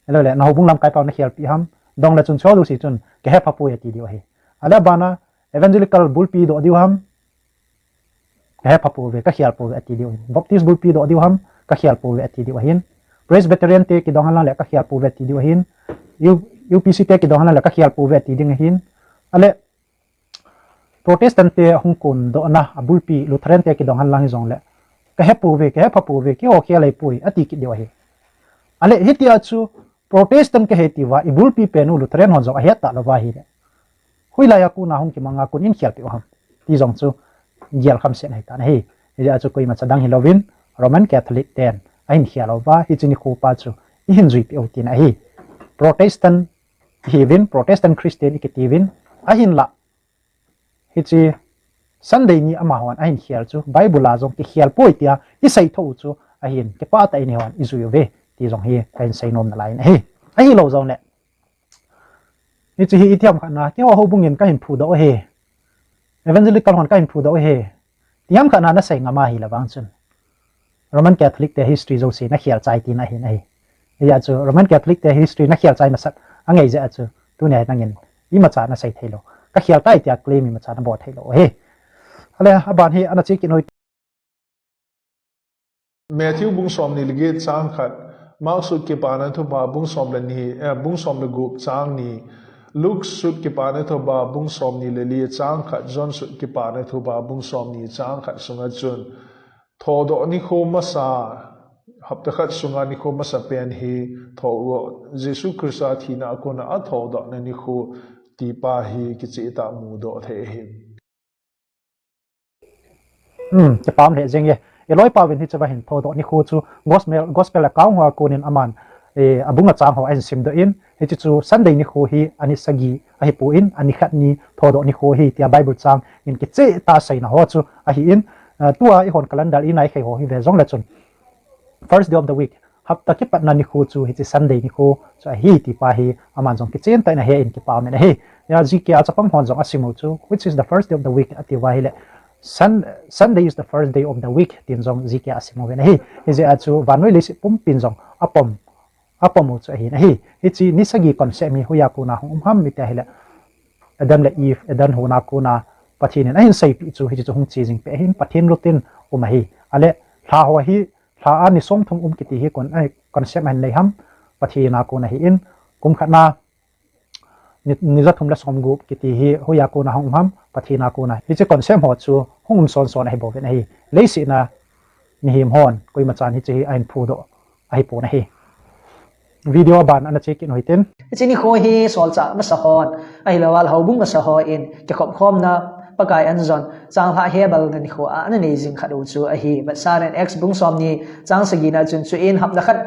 A: ala le na hobung lam kai pa na khial pi ham dong la chun cho lu si chun ke he pa pu ya ti dio hi ala bana evangelical bulpi do diu ham ke he pa pu ve ka khial pu ve ti dio baptist bulpi do diu ham ka khial pu ve ti dio hin presbyterian te ki dong la le ka khial pu ve ti dio hin UPC te ki dong la ka khial pu ve ti ding hin ale protestant te hong kon do na abulpi lutheran te ki dong lang jong le ka he pu ve ke pa pu ve ki o khia lai pui ati ki dio hi ale hitia chu protestant ke heti wa ibulpi penu lutheran hon jong a heta lo wa hi le huila ya ku na hong ki manga kun in khial pi ham ti jong chu gial kham se nai ta nei hi ja chu koi ma chadang hilovin Roman Catholic ten ain hialova hi chini khupa chu i hin zui pi otin a hi Protestant hivin Protestant Christian iketivin a hin la hi chi Sunday ni ama hon a hin hial chu Bible la jong ki hial poi tia i sei tho chu a hin ke pa ta ni hon i zui ve ti jong hi kain sei nom na lai na hi a hi lo jong le ni chi hi thiam khana ti ho bungin ka hin phu do he evangelical hon ka hin phu do he tiam khana na sei ngama hi lawang chun Roman Catholic te history zo si na hial chai ti na hi na hi ya chu Roman Catholic te history na hial chai na sat angai ja chu tu ne nangin i ma cha na sei thailo ka hial tai tia claim i ma cha na bo thailo he ale aban hi ana chi ki noi
C: Matthew bung som ni lege chang khat Mark sut ke pa na tho ba bung som le ni bung som le gup chang ni Luke sut ke pa na tho ba bung som ni le li chang khat John sut ke pa na tho ba bung som ni chang khat sunga chun tho do ni kho ma sa hap ta khat sunga ni kho ma sa pen hi tho Jesu Christa thina ko na a tho do na ni kho ti pa hi ki chi ta mu do the hi
A: ke pam le jeng ye eloi pawin hi chawa hin tho do ni khu chu gospel account wa konin aman abunga chang ho an sim do in hi chu Sunday ni khu hi ani sagi a hi pu in ani khat ni tho do ni khu hi tia Bible chang in ki che ta sai na ho chu a hi in tua i hon calendar in ai khai ho hi ve jong la chun first day of the week hapta ki patna ni khu chu hi chi Sunday ni khu cha hi ti pa hi aman jong ki chen ta na he in ki pa me na he ya ji ke achapam hon jong asimo chu which is the first day of the week ati wa hi le Sunday is the first day of the week tin jong ji ke asimo ve na hi je achu vanoi le si pum pin jong apom chu hi na hi chi ni sagi concept mi hoya ku na ham mi ta hi le Adam le Eve Adam ho na ku na pathin na hin sei pi chu hi chu hung chi jing pe hin pathin rutin hi ale tha ho hi tha ani som thum ki ti hi kon ai concept man le ham pathina ku na hi in kum khana ni za thum la som gu ki ti hi hoya ku na hong ham pathina ku na hi che concept ho chu hung son son hi bo ve na hi le si na ni him hon koi ma chan hi che ain phu do ai po na hi video ban ana che kin hoiten
B: chini kho hi sol cha ma sa hon ai lawal ho bung ma sa ho in ke khom khom na pakai an zon chang ha he bal ni kho an nei jing khadu chu a hi ba saren x bung som ni chang sagina chun chu in hap na khat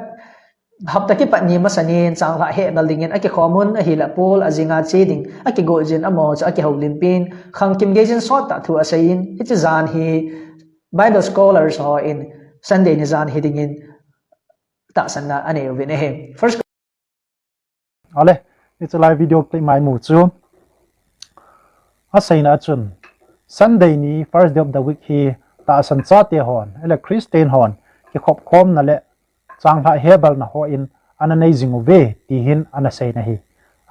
B: hap ta ki pa ni ma sanin chang ha he bal ding in a ke khomun a hi la pol a jinga che ding a ke go jin amo cha ke ho lim pin khang kim ge jin sot ta thu a sayin hi chi zan hi Bible scholars ho in Sunday ni zan hi ding in ta san na ane ve ne he first
A: ale it's a live video clip mai mu chu a sai na chun Sunday ni first day of the week hi ta san cha te hon ele Christian hon ki khop khom na le chang ha hebal na ho in ananei jing ve ti hin ana sei na hi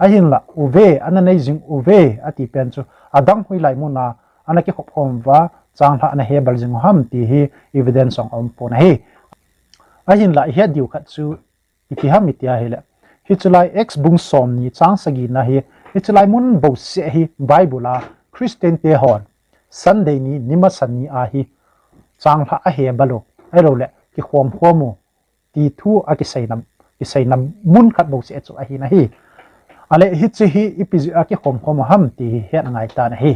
A: a hin la uve ananei jing uve ati pen chu adang hui lai mu na ana ki khop khom wa chang ha ana hebal jing ham ti hi evidence ong om po na hi a hin la he diu khat chu ti ham mi tia hi le hi chulai ex bung som ni chang sagi na hi chulai mun bo se hi Bible a Christian te hon Sunday ni nima san ni a hi chang ha a he balo ai ro le ki khom khomu ti thu a ki sei nam mun khat bo se chu a hi na hi ale hi chi hi ipizi a ki khom khom ham ti he ngai ta na hi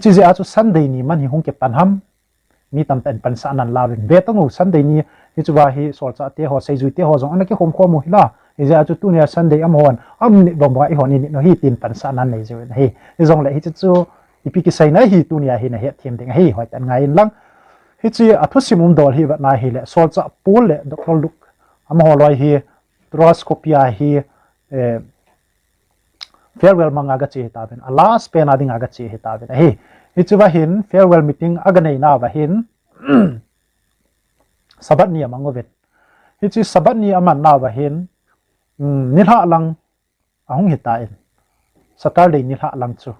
A: chi je a chu Sunday ni man hi hung ke pan ham mi tam tan pan sa nan la rin ve tangu Sunday ni hi chu wa hi sol cha te ho sei ju te ho jong an ki khom khom hi la hi ja chu tu ne Sunday am hon am ni bom ba hi hon ni no hi tin pan sa nan nei ju na hi jong le hi chu ipi ki sei na hi tu nia hi na he them ding hi hoi tan ngai lang hi chi a thu simum dol hi wa na hi le sol cha pol le dr luk am ho loi hi troscopia hi farewell manga ga che ta ben a last pen ading aga che he ta ben hi chu wa hin farewell meeting aga nei na wa hin sabat ni amango vet hi chi sabat ni aman na wa hin ni ha lang ahung hi ta in Saturday ni ha lang chu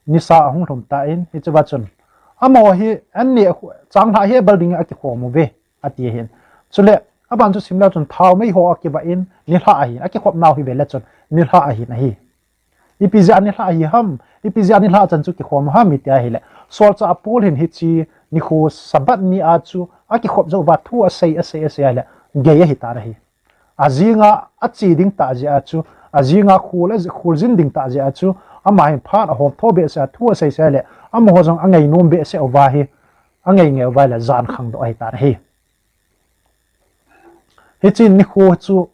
A: ni sa ahung thum ta in hi chu wa chun amo hi an ni chang tha he building a ki khom ve ati hin chule aban chu simla chun thau mai ho ki ba in ni ha hi a ki khop naw hi ve la chun ni ha hi na hi ipizi ani ha hi ham ipizi ani ha chan chu ki khom ha mi ta hi le sol cha apol hin hi chi ni khu sabat ni a chu a ki khop zo wa thu a sei le ge hi ta ra hi azinga a chi ding ta ji a chu azinga khul jin ding ta ji a chu ama hin pha a hom thobe sa thu a sei le amo ho jong angai nom be se owa hi angai nge owa la zan khang do ai tar hi hi chin ni khu chu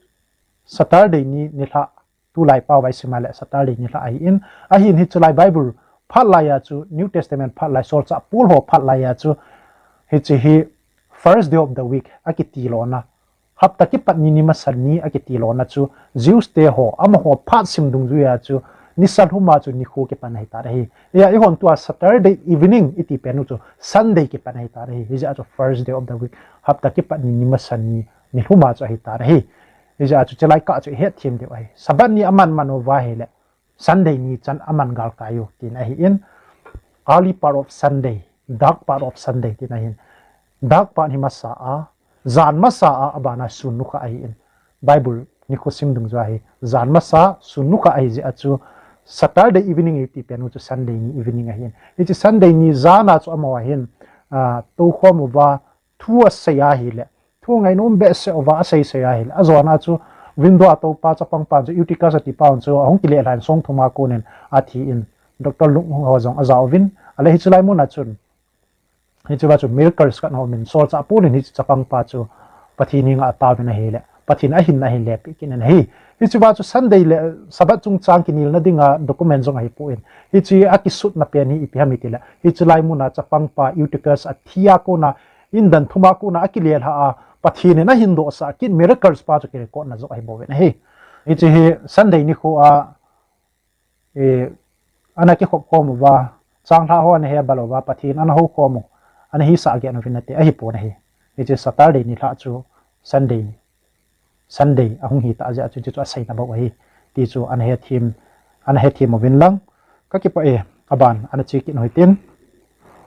A: Saturday ni nila tu lai pau bai sima le Saturday nila ai in a hin hi chu lai Bible phat lai ya chu New Testament phat lai sol cha pul ho phat lai ya chu hi chi hi first day of the week akiti lo na hapta ki pat ni ma san ni akiti lo na chu Jews te ho ama ho phat sim dung ju ya chu ni sal huma chu ni khu ke pan hai ta hi ya I hon tu Saturday evening iti penu chu Sunday ke pan hai ta hi hi ja chu first day of the week hapta ki pat ni ma san ni huma chu hai ta hi hi ja chu chelai ka chu het thim de ai sabat ni aman manova hele Sunday ni chan aman gal kayo tin a hi in early part of Sunday dark part of Sunday tin a hin dark part hi masa a zan masa a abana sunu ka ai in Bible ni ko sim dung ja hi zan masa sunu ka ai je achu Saturday evening iti penu chu Sunday ni evening a hin ichi Sunday ni zana chu amawa hin to khom wa thu a saya hi le thu ngai nom be se wa sei se hi azona chu window ato pa cha pang pa chu utica sa ti paun chu ahong ki le lan song thuma ko nen athi in Dr. Lung ho jong azawin ale hi chulai mun a chun hi chu ba chu miracles kan ho min so cha pu ni cha pang pa chu pathi ni nga ta na hele pathin a hin na hi le pi kin hi hi chu ba chu Sunday le sabat chung chang kinil na dinga document jong hi pu in hi chi akisut na pe ni ipi hamitila hi chulai mun a cha pang pa uticas athia ko na indan thuma ko na akilel ha pathin na hindo sa kin miracles pa chu ke ko na zo ai bo wen he hi chi hi Sunday ni ko a ana ki khop ko mu wa chang tha ho ne he balowa pathin ana ho ko mu ana hi sa ge na vinate a hi po na he hi chi Saturday ni tha chu Sunday ahung hi ta ja chu chu sai na ba hi ti chu an he thim mo vin lang ka ki pa e aban ana chi ki noi tin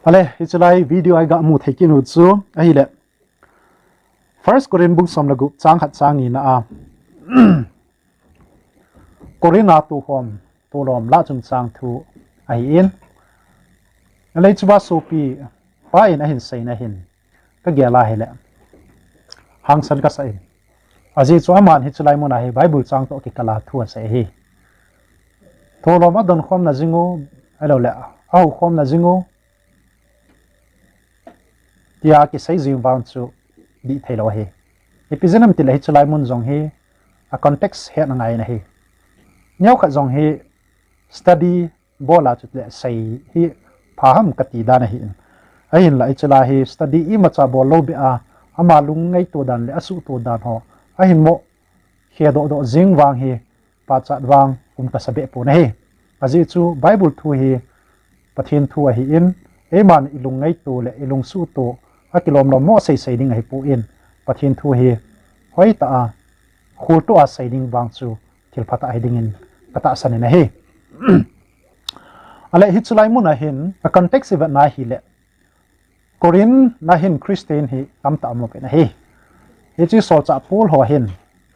A: ale hi chulai video ai ga mu thei ki nu chu a hi le First Korean book som lagu chang hat chang ni na a Korina tu hom tu lom la chung chang thu ai in ale chuba sopi pa in a hin sei na hin ka gela hele hang san ka sai aji chu aman hi chulai mun a hi Bible chang to ki kala thu a sai hi to lom adon khom na jingo alo le au khom na jingo tia ki sai jing bound chu di thelo he epizenam ti lai chulai mun jong he a context he na ngai na he nyau kha jong he study bola chu le sai hi phaham kati da na hi ain lai chula he study I ma cha bol lo be a ama lung ngai to dan le asu to dan ho ain mo he do jing wang he pa chat wang ka sabe pu na he aji chu Bible thu he pathin thu a hi in eman ilung ngai to le ilung su to akilom lo mo sei ding ai pu in pathin thu hi hoi ta a khur to a sei ding wang chu thil phata ai ding in kata san na he ale hi chulai mun a hin a context event na hi le Korean na hin Christian hi kam ta mo pe na he hi chi so cha pul ho hin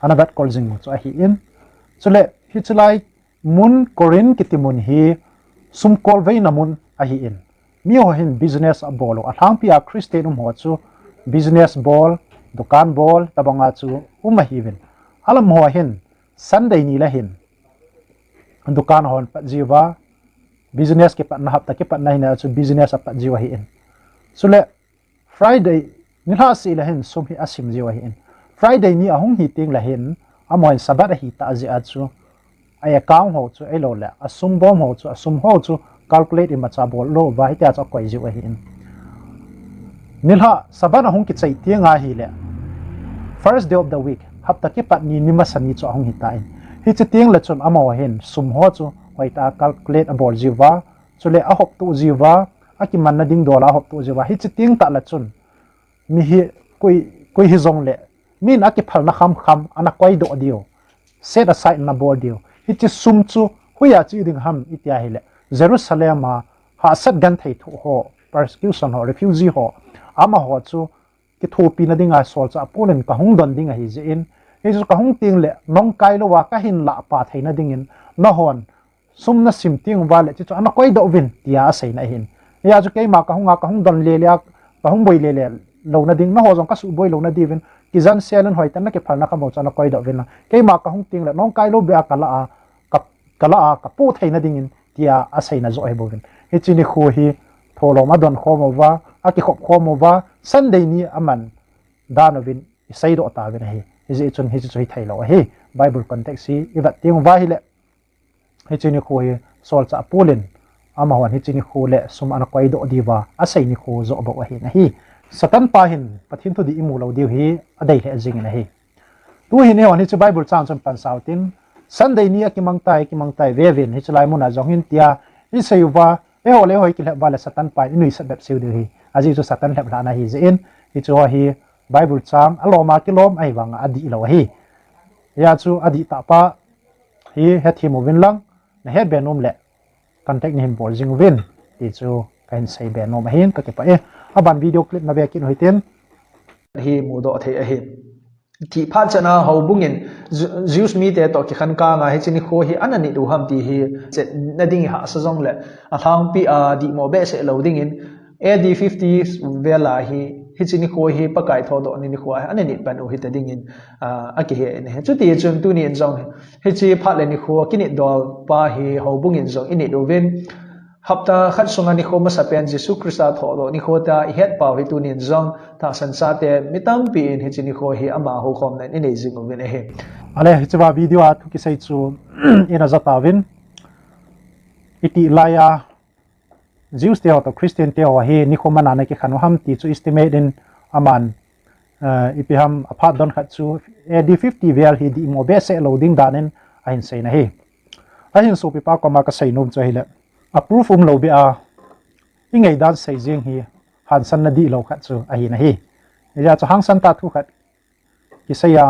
A: anabat kol jing chu a hi in chule hi chulai mun Korean kitimun hi sum kol vei na mun a hi in mi ho hin business a bolo a thang pia Christian ho chu business ball dukan ball tabanga chu hi vin alam ho hin Sunday ni la hin dukan hon pa jiwa business ke pat na hapta ke pat na hin chu business pat jiwa hi in sule Friday ni la si la hin sum hi asim jiwa hi in Friday ni ahung hi ting la hin amoy sabat hi ta ji a chu ai account ho chu elo la asum bom ho chu asum ho chu calculate in macha bol lo vai ta cha koi jiwa hi in nilha sabana hong ki chai tianga hi le first day of the week hapta ki pat ni masani chu hong hi ta in hi chi tiang la chon amo hen sum ho chu hoi ta calculate a bol jiwa chule a hop tu jiwa a ki man na ding dola hop tu jiwa hi chi tiang ta la chun mi hi koi hi zong le min a ki phal na kham ana koi do dio set aside na bol dio hi chi sum chu huya chi ding ham itia hi le Jerusalem ma ha sat gan thei thu ho persecution ho refugee ho ama ho chu ki thu pi na dinga sol cha pulen ka hung don dinga hi je in hi chu ka hung ting le nong kai lo wa ka hin la pa thei na ding in na hon sum na sim ting wa le chu ana koi do win tia sei na hin ya chu ke ma ka hung don le le ka hung boi le lo na ding na ho jong ka su boi lo na di win ki jan selen hoi tan na ke phal na ka mo cha na koi do win na ke ma ka hung ting le nong kai lo be a kala a ka pu thei na ding in tia asai na zo ai bovin hi chini khu hi tholo ma don khomowa aki khop khomowa Sunday ni aman danovin isai do ta ben hi hi chun hi chu thai lo hi Bible context hi ibat tiang wa hi le hi chini khu hi sol cha pulin ama wan hi chini khu le sum an koi do diwa asai ni khu zo bo hi na hi satan pa hin pathin thu di imu lo diu hi adai he jing na hi tu hi ne wan hi chu Bible chang chon pan sautin Sunday ni akimang tai vevin hi chlai muna jong hin tia hi seiwa e hole hoi ki le bala satan pa inui sa bep siu de hi aji chu satan lep la na hi zein hi chu hi Bible chang aloma kilom ai wanga adi lo hi ya chu adi ta pa hi he thi mo vin lang na he benom le contact ni him bol jing vin ti chu kan sei benom hin ka ke pa e aban video clip na be kin hoiten
B: hi mu do the a hi ki pha chana ho bungin Jews mi te to ki khan ka nga he chini kho hi anani du ham ti hi che na ding ha sa jong le a thang pi a di mo be se loading in AD 50 vela hi chini kho hi pakai tho do ni kho anani pan u hi ta ding in a ki he ne chu ti chung tu ni jong hi chi pha le ni kho kini dol pa hi ho bungin jong ini do ven hapta khat sunga ni kho ma sapen Jesu Christa tho do ni kho ta i het pa hi tu ni jong ta san sa te mitam pi in hi chini kho hi ama ho khom na ni jing u ven he
A: ale hi chwa video a thu ki sei chu ina zata vin iti laya Jews te to Christian te hi ni kho mana na ki khanu ham ti chu estimate in aman ipiham aphat don khat chu AD 50 vel hi di mo be se loading danen ain sei na hi ahin so pi pa ko ma ka sei nom chu hi le approve lo be a ingai dan sei jing hi han san na di lo khat chu a hi na hi ya chu hang san ta thu khat ki sei ya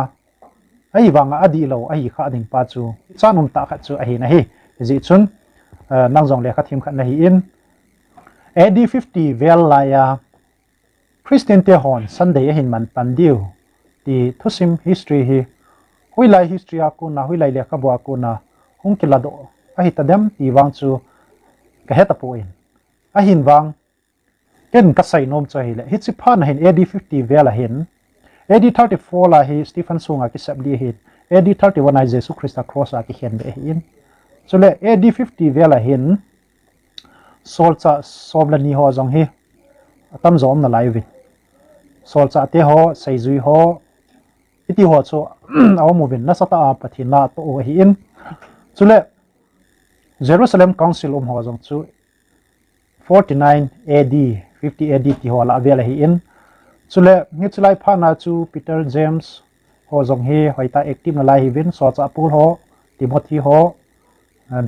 A: ai wanga adi lo ai kha ding pa chu chanum ta khat chu a hi na hi ji chun nang jong le kha thim khat na hi in AD 50 vel la ya Christian te hon Sunday hin man pandiu ti thusim history hi huilai history a ku na huilai le kha bo ku na hung kilado a hi tadem ti wang chu ka heta po in a hin wang ken ka sai nom chu hi le hi chi phan hin AD 50 vel a hin AD 34 la hi Stephen sunga ki sabli hi AD 31 ai Jesus Christa cross a ki hen be hin chule AD 50 vel a hin solcha sobla ni ho jong hi tam zom na lai vi solcha te ho seizui ho iti ho chu aw mo bin na sata pathina to hi in chule Jerusalem Council ho jong chu 49 AD 50 AD ti ho la vel hi in chule ngi chulai phana chu Peter James ho jong hi hoita active na lai hi vin solcha pul ho Timothy ho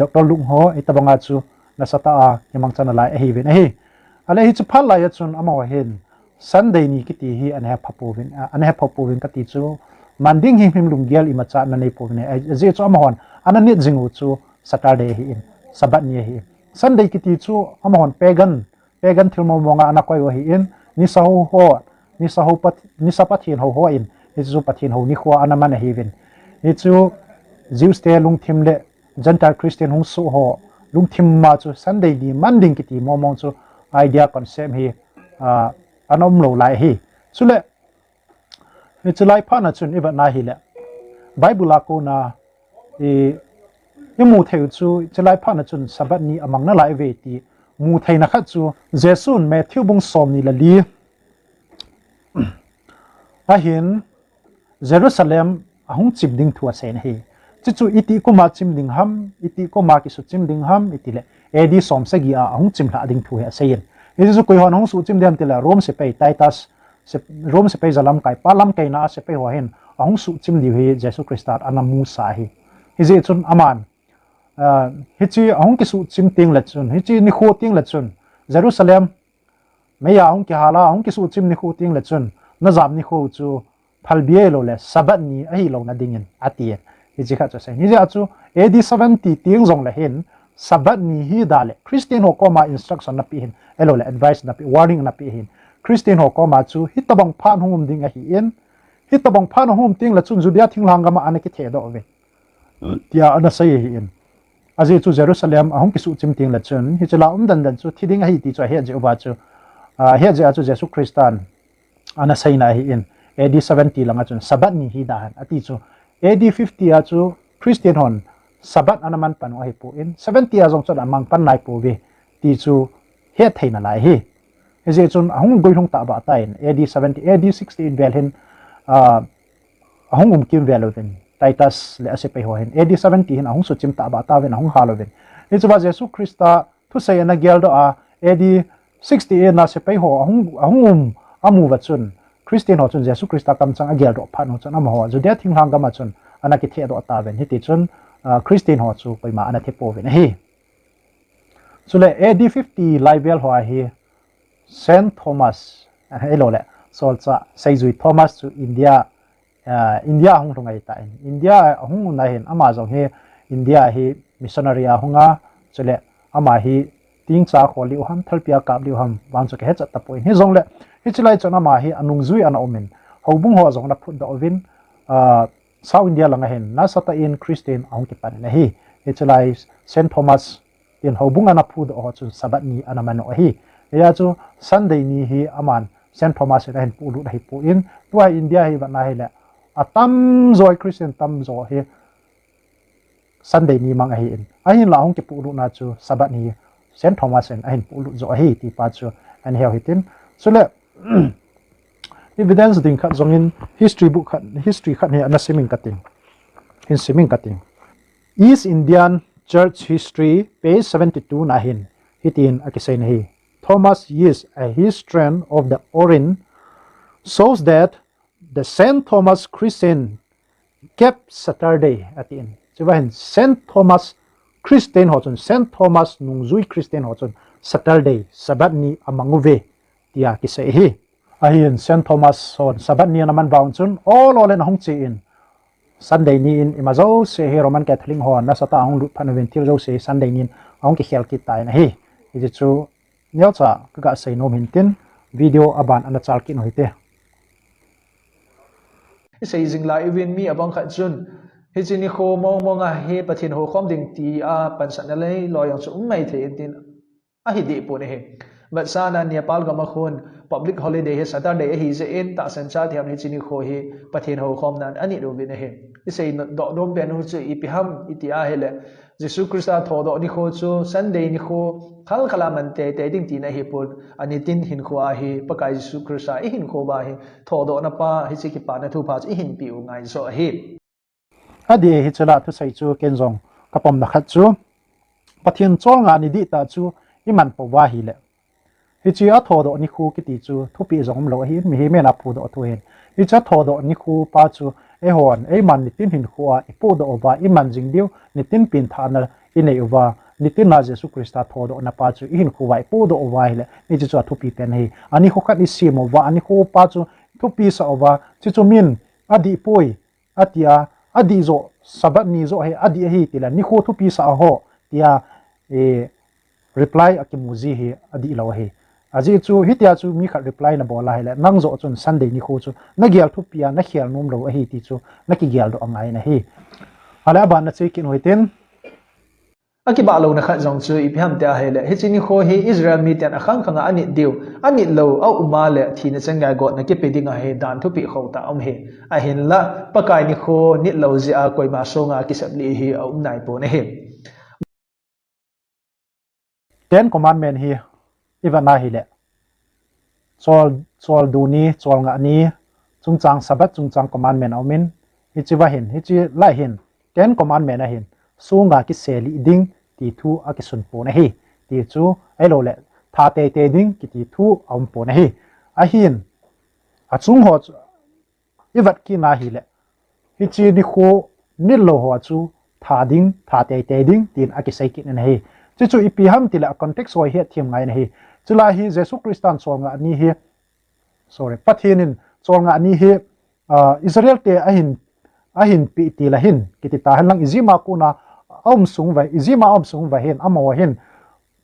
A: Dr. Lung ho itabanga chu na sata a himang chana lai hi vin hi ale hi chu phal lai chun amaw hen Sunday ni kiti hi an ha phapovin kati chu manding him lungial imacha na nei povne je chu amahon anani jingu chu Saturday hi in sabat ni hi Sunday kiti chu amahon pagan thilmo monga ana koi hi in ni sapathin ho in hi chu pathin ho ni khwa ana man hi vin hi chu Jews te lungthim le Gentile Christian hung su ho lungthim ma chu Sunday ni manding kiti momong chu idea concept hi anom lo lai hi chule ni chulai phana chun iba na hi le Bible ko na mu theu chu chulai phana chun sabat ni amang na lai ve ti mu theina kha chu Jesun Matthew bung som ni la li a hin Jerusalem ahung chip ding thua sen hi chu iti ko ma chim ding ham iti ko ma ki su chim ding ham iti le AD som se gi a ahung chim la ding thu he sein ini su koi hon hong su chim dem tela Rome se pe Titus se Rome se pe zalam kai palam kai na se pe ho hen ahung su chim di hi Jesus Christ anamu sa hi hi je chun aman hi chi ahung ki su chim ting la chun hi chi ni khu ting la chun Jerusalem me ya ahung ki hala ahung ki su chim ni khu ting la chun na zam ni khu chu phalbie lo le sabat ni a hi lo na dingin ati hi chi kha cha se ni ja chu AD 70 ting zong la hen sabat ni hi dale Christian ho ko ma instruction na pi hin elo le advice na pi warning na pi hin Christian ho ko ma chu hitabang phan hum ding a hi in hitabang phan hum ting la chun jubia thinglang ma anaki the do ve tia ana sai hi in aje chu Jerusalem ahong ki su chim ting la chun hi chela dan chu thiding a hi ti chu he je ba chu he je chu Jesus Christan ana sai na hi in AD 70 langa chun sabat ni hi dan ati chu AD 50 a chu Christian hon sabat anaman pan hi po in 70 a jong chon amang pan nai po ve ti chu he theina lai hi je chun ahung goi hung ta ba ta in AD 70 AD 60 in vel hin ahung kim velovin Titus le ase pe ho hin AD 70 hin ahung su chim ta ba ta ven ahung halovin ni chuba Jesus Christa thu sei na gel do a AD 60 na se pe ho ahung amu wa chun Christian ho chun Jesus Christa kam chang a gel do phan ho chun am ho ju dia thing hang gama chun ana ki the do ta ven hi ti chun Christian ho chu pe ma ana the po ven hi chule AD 50 level ho hi Saint Thomas hello le sol cha seizui Thomas to India India hong thongai ta India hong na hin ama jong he India hi missionary a honga chule ama hi ting cha kholi ham thalpia ka li ham wan chu ke he cha ta point hi jong le hi chulai chona ma hi anung zui ana omin hobung ho jong na phut da ovin South India langa hen na sata in Christian ahong ki pan na hi hi chulai Saint Thomas in hobung ana phut ho chu sabat ni ana man hi ya chu Sunday ni hi aman Saint Thomas ra hen pu lu hi pu in tua India hi ba na hi le atam zoi Christian tam zo hi Sunday ni mang hi in ahin la hong ki pu lu na chu sabat ni Saint Thomas en ahin pu lu zo hi ti pa chu an heo hitin so le evidence ding khat zong in history book khat history khat ne ana siming kating in siming kating East Indian Church History page 72 na hin hitin akisain hi Thomas is a historian of the Orient shows that the Saint Thomas Christian kept Saturday at the end. So when Saint Thomas Christian hoton Saint Thomas nungzui Christian hoton Saturday sabat ni amanguve dia kisai hi ahin Saint Thomas son sabat ni naman baun chun all olen hong chi in Sunday ni in imazo se he Roman Catholic hon na sata hong lut phanovin tir zo se Sunday ni hong ki khel ki tai na hi is it true nyo cha ka sei nom hintin video aban ana chal kin hoite
B: sei jing la even mi abang khat chun hi chini kho mo nga he pathin ho khom ding ti a pan san na lei lo yang chu mai the tin a hi di pu ne he but sana Nepal ga ma khon public holiday he Saturday hi je in ta san cha thiam hi chini kho hi pathin ho khom nan ani do bi ne he sei do dom ben hu chu ipiham itia hele Jesus Christa thodo ni kho chu Sunday ni kho khal khala man te ding ti na hi pun ani tin hin kho a hi pakai Jesus Christa i hin kho ba hi thodo na pa hi chi ki pa na thu pa i hin pi u ngai so hi
A: adi hi chela thu sai chu kenjong kapom na khat chu pathin chol nga ni di ta chu iman po wa hi le hi chi a thodo ni khu ki ti chu thu pi zong lo hi mi hi me na pu do thu hen hi cha thodo ni khu pa chu e hon e man ni tin hin khuwa e pu do ba i man jing diu ni tin pin tha na i nei wa ni tin na Jesus Christa thodo na pa chu i hin khuwa e pu do wa hi le ni chu thu pi pen hi ani khu khat ni si mo wa ani khu pa chu thu pi sa wa chi chu min adi poi atia adi zo sabat ni zo he adi hi tila ni khu thu pi sa ho tia e reply akimuzi hi adi lo hi aji chu hitia chu mi khat reply na bola hele nang zo chun Sunday ni khu chu na gyal thu pia na khial nom lo hi ti chu na ki gyal do angai na hi ala ban na chekin hoiten
B: aki ba lo na khat jong chu iphiam ta hele hi chini kho hi Israel mi tan akhang khanga ani diu ani lo au uma le thi na changai go na ke peding a he dan thu pi khota om he a hin la pakai ni kho ni lo ji a koi ma so nga ki sap li hi au nai po na he
A: Ten commandment hi ivana hi le chol du ni chol nga ni chungchang sabat chungchang commandment aumin hi chiwa hin hi chi lai hin ten commandment a hin sunga ki seli ding ti thu a ki sun po na hi ti chu elo le tha te ding ki ti thu aum po na hi a hin a chung ho ivat ki na hi le hi chi ni kho ni lo ho chu tha ding tha te ding tin a ki sai ki na hi chu chu ipi ham ti la context wa hi thiam ngai na hi chula hi Jesus Christan chol nga ni hi sorry pathinin chol nga ni hi Israel te ahin pi ti la hin kiti ta han lang izima kuna sung vai izima sung vai hin amo hin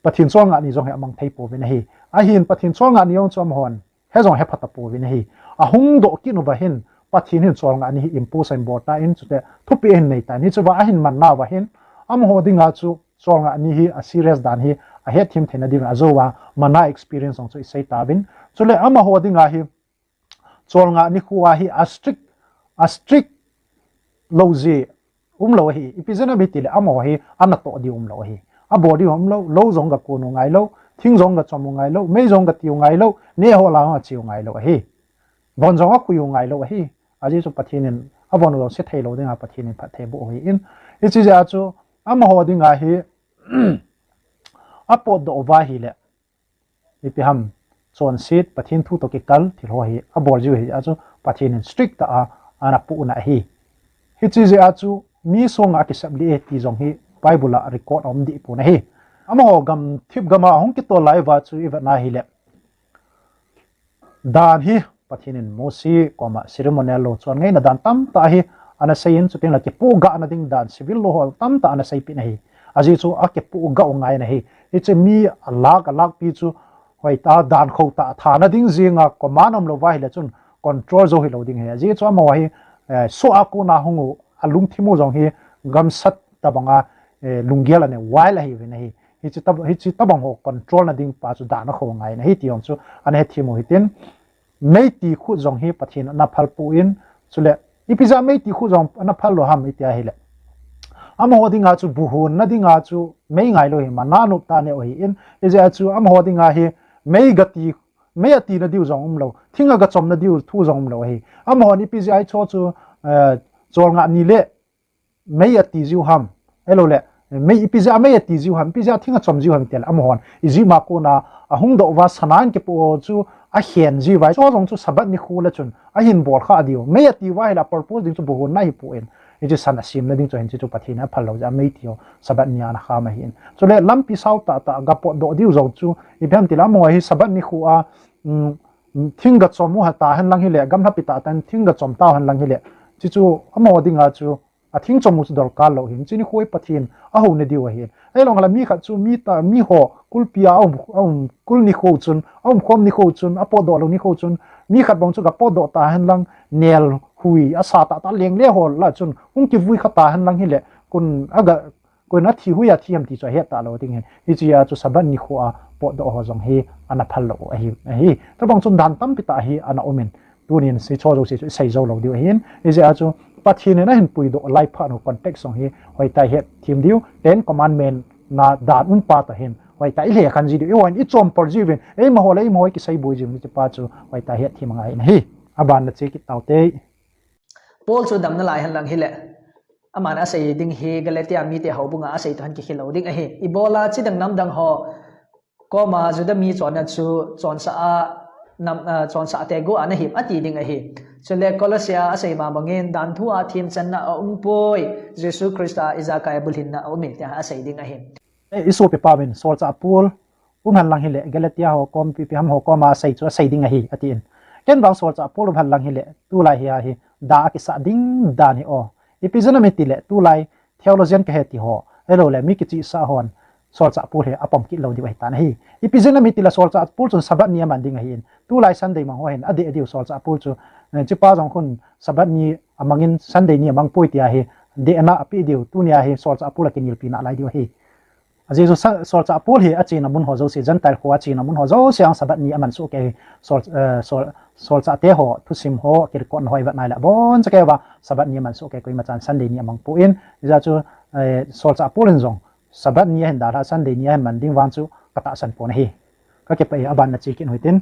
A: pathin chol nga ni jong he amang thei po ve na hi ahin pathin chol nga ni yong chom hon he jong he phata po ve na hi a hung do ki no va hin pathin hin chol nga ni hi impose and bota in chute thupi en nei ta ni chuwa ahin man na va hin am ho dinga chu chol nga ni hi a serious dan hi a he thim thena din azowa mana experience ong chu isai ta bin chule ama ho dinga hi chol nga ni khuwa hi a strict lozi lo hi ipizena bitil amo hi anato di lo hi body hom lo zong ga ko no ngai lo thing zong ga chom ngai lo me zong ga tiu ngai lo ne ho la ha chiu ngai lo hi bon zong a ku yu ngai lo hi aji chu pathinin abon lo se thei lo dinga pathinin phathe bo hi in ichi ja chu am ho dinga hi apod do wa hi le ipi ham chon sit pathin thu to ki kal thil ho hi abor ju hi achu pathinin strict a ana pu na hi chi ja chu mi song a ki sab li ti zong hi bible a record om di pu na hi am ho gam thip gama hong ki to lai wa chu iwa na hi le dan hi pathinin mosi koma ceremonial lo chuan ngai na dan tam ta hi ana sayin chu tin la ki pu ga na ding dan civil lo hol tam ta ana sai pi na hi aji chu a ki pu ga ngai na hi ichi mi alak pi chu hoi ta dan kho ta tha na ding zinga commandom lo wa hi la chun control zo hi lo ding he aji chu ma hi so a ku na hungu alung thimu jong hi gam sat ta banga lungial ane while hi ve na hi hi chi tabang ho control na ding pa chu da na kho ngai na hi ti ong chu ane thimu hitin mei ti khu jong hi pathin na phal pu in chule ipiza mei ti khu jong na phal lo ham itia hi le am ho dinga chu buhun na dinga chu mei ngai lo hi mana nu ta ne o hi in iza chu am ho dinga hi mei gati mei ati na diu jong lo thinga ga chom na diu thu jong lo hi am ho ni piza ai cho chu chol nga ni le mei ati jiu ham elo le mei ipiza mei ati jiu ham piza thinga chom jiu ham tel am hon izi ma ko na ahung do wa sanan ke po chu a hian ji vai cho jong chu sabat ni khula chun a hin bor kha dio me ati vai la purpose ding chu bo na hi pu en e ju san asim na ding chu hin chu pathina phalo ja me tio sabat ni ana kha ma hin so le lampi sau ta ga po do diu zo chu i bam ti la mo hi sabat ni khu a thinga chomu ha ta han lang hi le gam na pi ta tan thinga chom ta han lang hi le chi chu amo dinga chu a thing chomu chu dor ka lo hin chini khoi pathin a ho ne diu hi ai long la mi kha chu mi ta mi ho kulpia kul ni kho chun khom ni kho chun apo do lo ni kho chun mi khat bong chu ga po do ta han lang nel hui asa ta leng le hol la chun hung ki vui kha ta han lang hi le kun aga ko na thi hui a thiam ti cha he ta lo ting hi chi ya chu saban ni kho a po do ho jong hi ana phal lo hi ta bong chun dan tam pi ta hi ana omen tunin se cho jo se sai zo lo diu hin e ja chu pathin na hin pui do life pha no context song hi hoi tai he thim diu 10 commandment na dan un pa ta hin hoi tai le khan ji diu i chom por jiven e ma holai moi ki sai boi jim ti pa chu hoi tai he thim ngai hi aban na che ki taute
B: Paul chu dam na lai han lang hi le amana sei ding he galatia mi te hobunga asei than ki khilo ding a he ibola chi dang nam dang ho ko ma ju da mi chon na chu chon sa a nam chon sa te go ana him ati ding a he chule colosia asei ma bangin dan thu a thim chan na poi jesu christa izaka bulhin na mi te asei ding a he
A: isu pe pawin sol cha pul han lang hi le galatia ho kom pi ham ho ko ma sei chu sei ding a hi atin ken bang sol cha pul han lang hi le tu lai hi da ki sa ding da ni o ipizana mi tile tu lai theologian ka heti ho elo le mi ki chi sa hon sol cha pul he apom ki lo di bai tan hi ipizana mi tila sol cha pul chun sabat ni man ding hi tu lai sunday mang ho hen ade ade sol cha pul chu chi pa jong khun sabat ni amangin sunday ni amang poi tia hi de ana api diu tu nia hi sol cha pul ki nil pi na lai diu hi aje so sol cha pul hi achi na mun ho zo se jantai kho achi na mun ho zo siang sabat ni aman su ke sol cha te ho thu sim ho kir kon hoi wat nai la bon cha ke ba sabat ni man su ke koi ma chan sunday ni amang pu in ja chu sol cha pul in jong sabat ni hen da la sunday ni man ding wang chu kata san pon hi ka ke pai aban na chi kin hoitin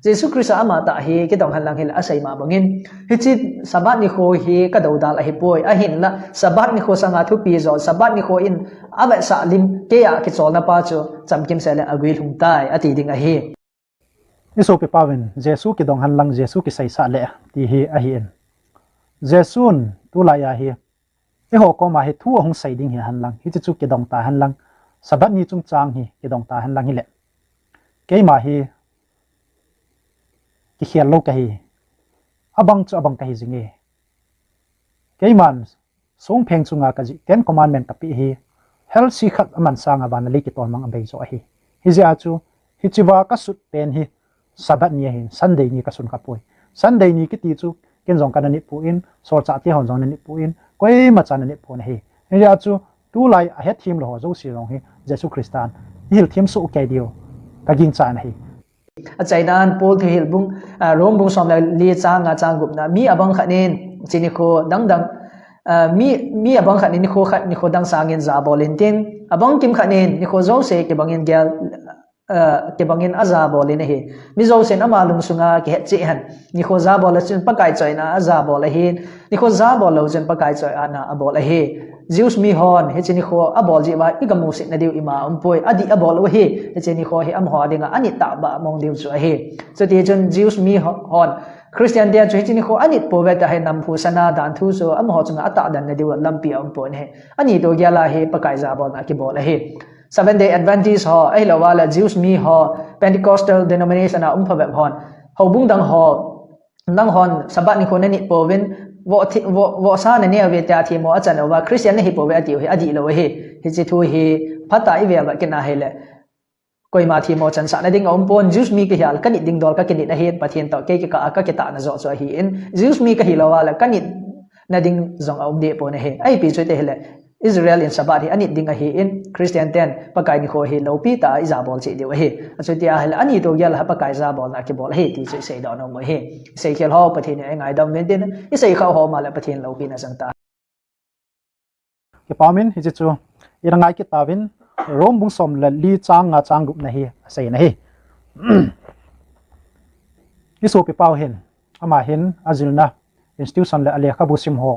B: jesu christ ama ta hi ke dong han lang hil asai ma bangin hi chi sabat ni kho hi ka do dal a hi poi a hin la sabat ni kho sanga thu pi zo sabat ni kho in aba sa lim ke ya ki chol na pa chu cham kim se le agui lung tai ati ding a hi
A: iso pe pawin jesu ki dong han lang jesu ki sai sa le ti hi a hi en jesun tu la ya hi e ho ko ma hi thu hong sai ding hi han lang hi chu ki dong ta han lang sabat ni chung chang hi ki dong ta han lang hi le ke ma hi ki khial lo ka hi abang chu abang ka hi jinge ke man song pheng chunga ka ji 10 commandment ka pi hi hel si khat aman sanga ban li ki ton mang abei zo hi hi ja chu hi chiwa ka sut pen hi sabat ni hin sunday ni ka sun ka poi sunday ni ki ti chu ken jong ka ni pu in sol cha ti hon jong ni pu in koi ma chan ni pu na hi hi ja chu tu lai a het thim lo zo si rong hi jesu christian hil thim su ke dio ka ging chan hi
B: achai dan pol thi hil bung rom bung som la li chang nga chang gup na mi abang khanin chini kho dang dang mi abang khat ni kho dang sangin za bolin tin abang kim khat ni kho zo se ke bangin gel ke bangin aza bolin hi mi zo sen ama lung sunga ke che han ni kho za bol chen pakai choi na aza bol hi ni kho za bol lo chen pakai choi ana abol hi Zeus mi hon he chini kho abol ji ba igamu sit na diu ima umpoi adi abol hi he chini kho hi am ho dinga ani ta ba mong diu chu hi so ti chun Zeus mi hon Christian dia chu chini kho ani po ve ta he nam phu sana dan thu so am ho chunga ata dan na diu lampi umpoi he ani to gya la he pakai za bol na ki bol hi 7-day Adventist ho ai lo wala Zeus mi ho Pentecostal denomination a umpha ve hon ho bung dang ho nang hon sabat ni kho na ni po ven wo sa na ne ave ta thi mo achan wa Christian ne hi po ve ati hi adi lo hi chi thu hi phata i ve ba ke na he le koi ma thi mo chan sa na ding om pon Zeus mi ke hial kan ding dol ka ke ni na he pathian to ke ka ta na zo so hi in Zeus mi ka hi lo wala kan na ding zong om de po na he ai pi choi te hele Israel in sabat hi ani ding a hi in Christian ten pakai ni kho hi lo pi ta izabol chi de hi achoi tia hel ani to gel ha pakai zabol na ke bol hi ti choi sei do no mo hi sei khel ho pathin ai ngai dom men tin i sei khaw ho ma la pathin lo pi na sang ta
A: ke pamin hi chu ira ngai ki tawin rom bung som la li chang nga chang gup na hi sei na hi iso pi pau hen ama hen azilna institution la ale khabu sim ho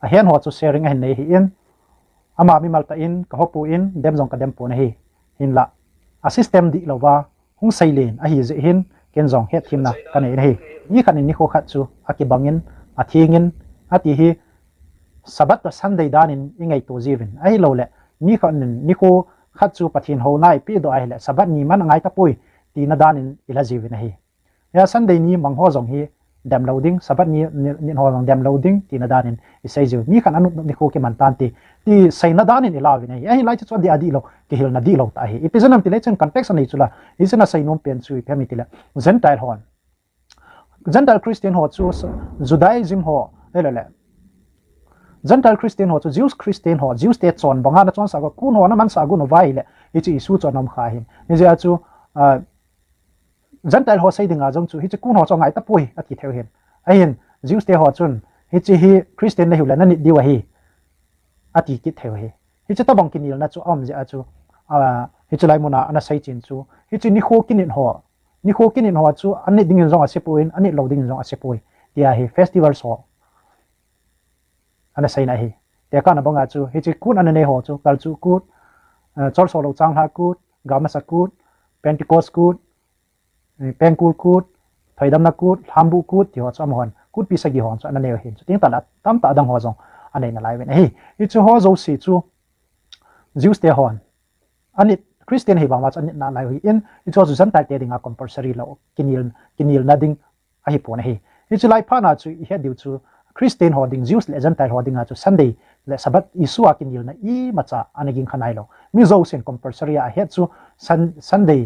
A: a hen ho chu sharing a hen nei hi in ama mi malta in ka hopu in dem jong ka dem po na hi hin la a system di lowa hung sai len a hi je hin ken jong het thim na ka nei hi ni kan ni kho khat chu a ki bangin a thingin a ti hi sabat ta sunday danin ingai to jivin ai lo le ni khan ni ko khat chu pathin ho nai pi do ai le sabat ni man ngai ta pui ti na danin ila jivin hi ya sunday ni mang ho jong hi dam loading sabat ni ho jong dam loading ti na danin isai ju ni khan anu ni ko ke man tan ti sai na danin ilawi nei ai lai chu di adi lo ke hil na di lo ta hi episode ti le chen context nei chula isena sai nom pen chu phemi ti le gentile hon gentile christian ho chu judaism ho le gentile christian ho chu jews christian ho jews te chon banga na chon sa ko kun ho na man sa gu no vai le ichi isu chon nom kha hin ni ja chu gentile ho sai dinga jong chu hi chu kun ho chongai ta pui ati theu hin ai hin jews te ho chun hi chi hi christian le hu la na ni diwa hi ati ki theu he hi cha tabang kinil na chu am ja chu hi chu lai mona ana sai chin chu hi chu ni kho kinin ho chu ani ding zong a sepuin ani loading zong a sepui tia hi festival so ana sai na hi te ka na banga chu hi chu kun ana ne ho chu kal chu kut chol so lo chang ha kut gama sa kut pentecost kut pengkul kut thaidam na kut hambu kut ti ho cham hon kut pi sa gi hon chu ana ne hin chu ting ta la tam ta dang ho zong anei na lai wen hi chu ho zo si chu Jews te hon ani Christian hi bang wa chan na lai hi in chu zu san ta te dinga compulsory lo kinil na ding a hi pon hi chu lai pha na chu he diu chu Christian holding Jews le gentile holding a chu Sunday le sabat isu a kinil na i macha anegin khanai lo mi zo sen compulsory a he chu Sunday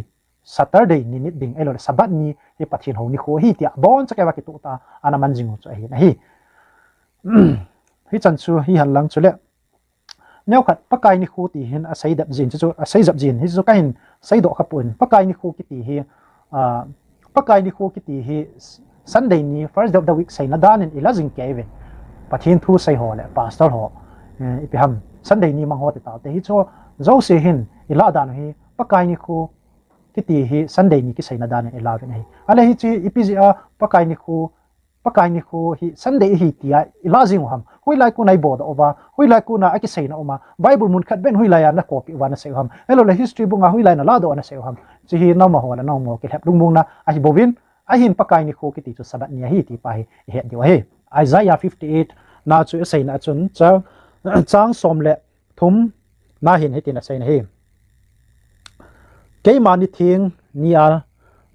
A: Saturday ni nit ding elo sabat ni hi pathin ho ni kho hi tia bon cha ka wa ki tu ta ana man jing chu hi na hi hi chan chu hi han lang chu le neu khat pakai ni khu ti hin a sai dap jin chu a sai dap jin hi chu ka hin sai do khapun pakai ni khu ki ti hi pakai ni khu ki ti hi Sunday ni first day of the week sai na dan in ilazing kevin pathin thu sai ho le pastor ho ipi ham Sunday ni mang ho te ta te hi chu zo se hin ila dan hi pakai ni khu ki ti hi Sunday ni ki sai na dan in ila ve nei ale hi chi ipi a pakai ni khu hi Sunday hi tia ilazing ham hui lai ku nai bod over hui lai ku na aki sei na oma Bible mun khat ben hui lai na copy wa na sei ham hello le history bunga hui lai na la do na sei ham chi hi na ma ho na no mo ke hap lung mung na a hi bovin a hin pakai ni khu ki ti chu sabat ni hi ti pa hi he di wa he Isaiah 58 na chu sei na chun chang som le thum na hin he ti na sei na hi ke mani thing ni a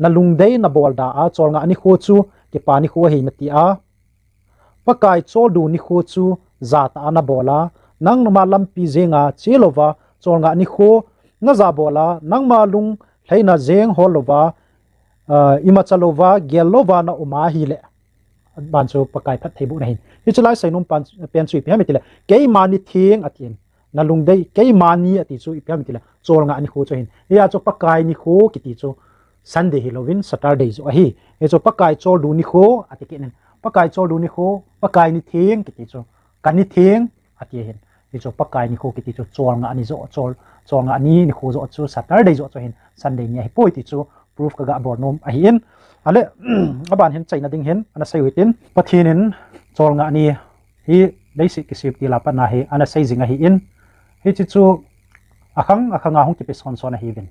A: na lung dei na bol da a chol nga ani khu chu ke pa ni khu hi na ti a pakai chol du ni khu chu zat ana bola nang ma lampi zenga chelova chol nga ni khu na za bola nang ma lung thaina zeng holova ima chalova gelova na uma hi le ban chu pakai phat theibu na hin hi chulai sainum pan pen chui pe mitile ke mani thing atin na lung dei ke mani ati chu ipya mitile chol nga ani khu chu hin ya chu pakai ni khu kiti chu Sunday hi lovin Saturday zo hi he chu pakai chol du ni khu ati kinen pakai chol du ni khu pakai ni thing kiti chu kan ni thing ati hin ni cho pakai ni kho ki ti chu chol nga ani zo chol nga ni ni kho zo chu Saturday zo cho hin Sunday ni hi poi ti chu proof ka ga bor nom a hin ale aban hin chaina ding hin ana sei witin pathinin chol nga ni hi leisi ki sip ti la pa na hi ana sei zinga hi in hi chi chu akhanga hong ti pe son son a hi vin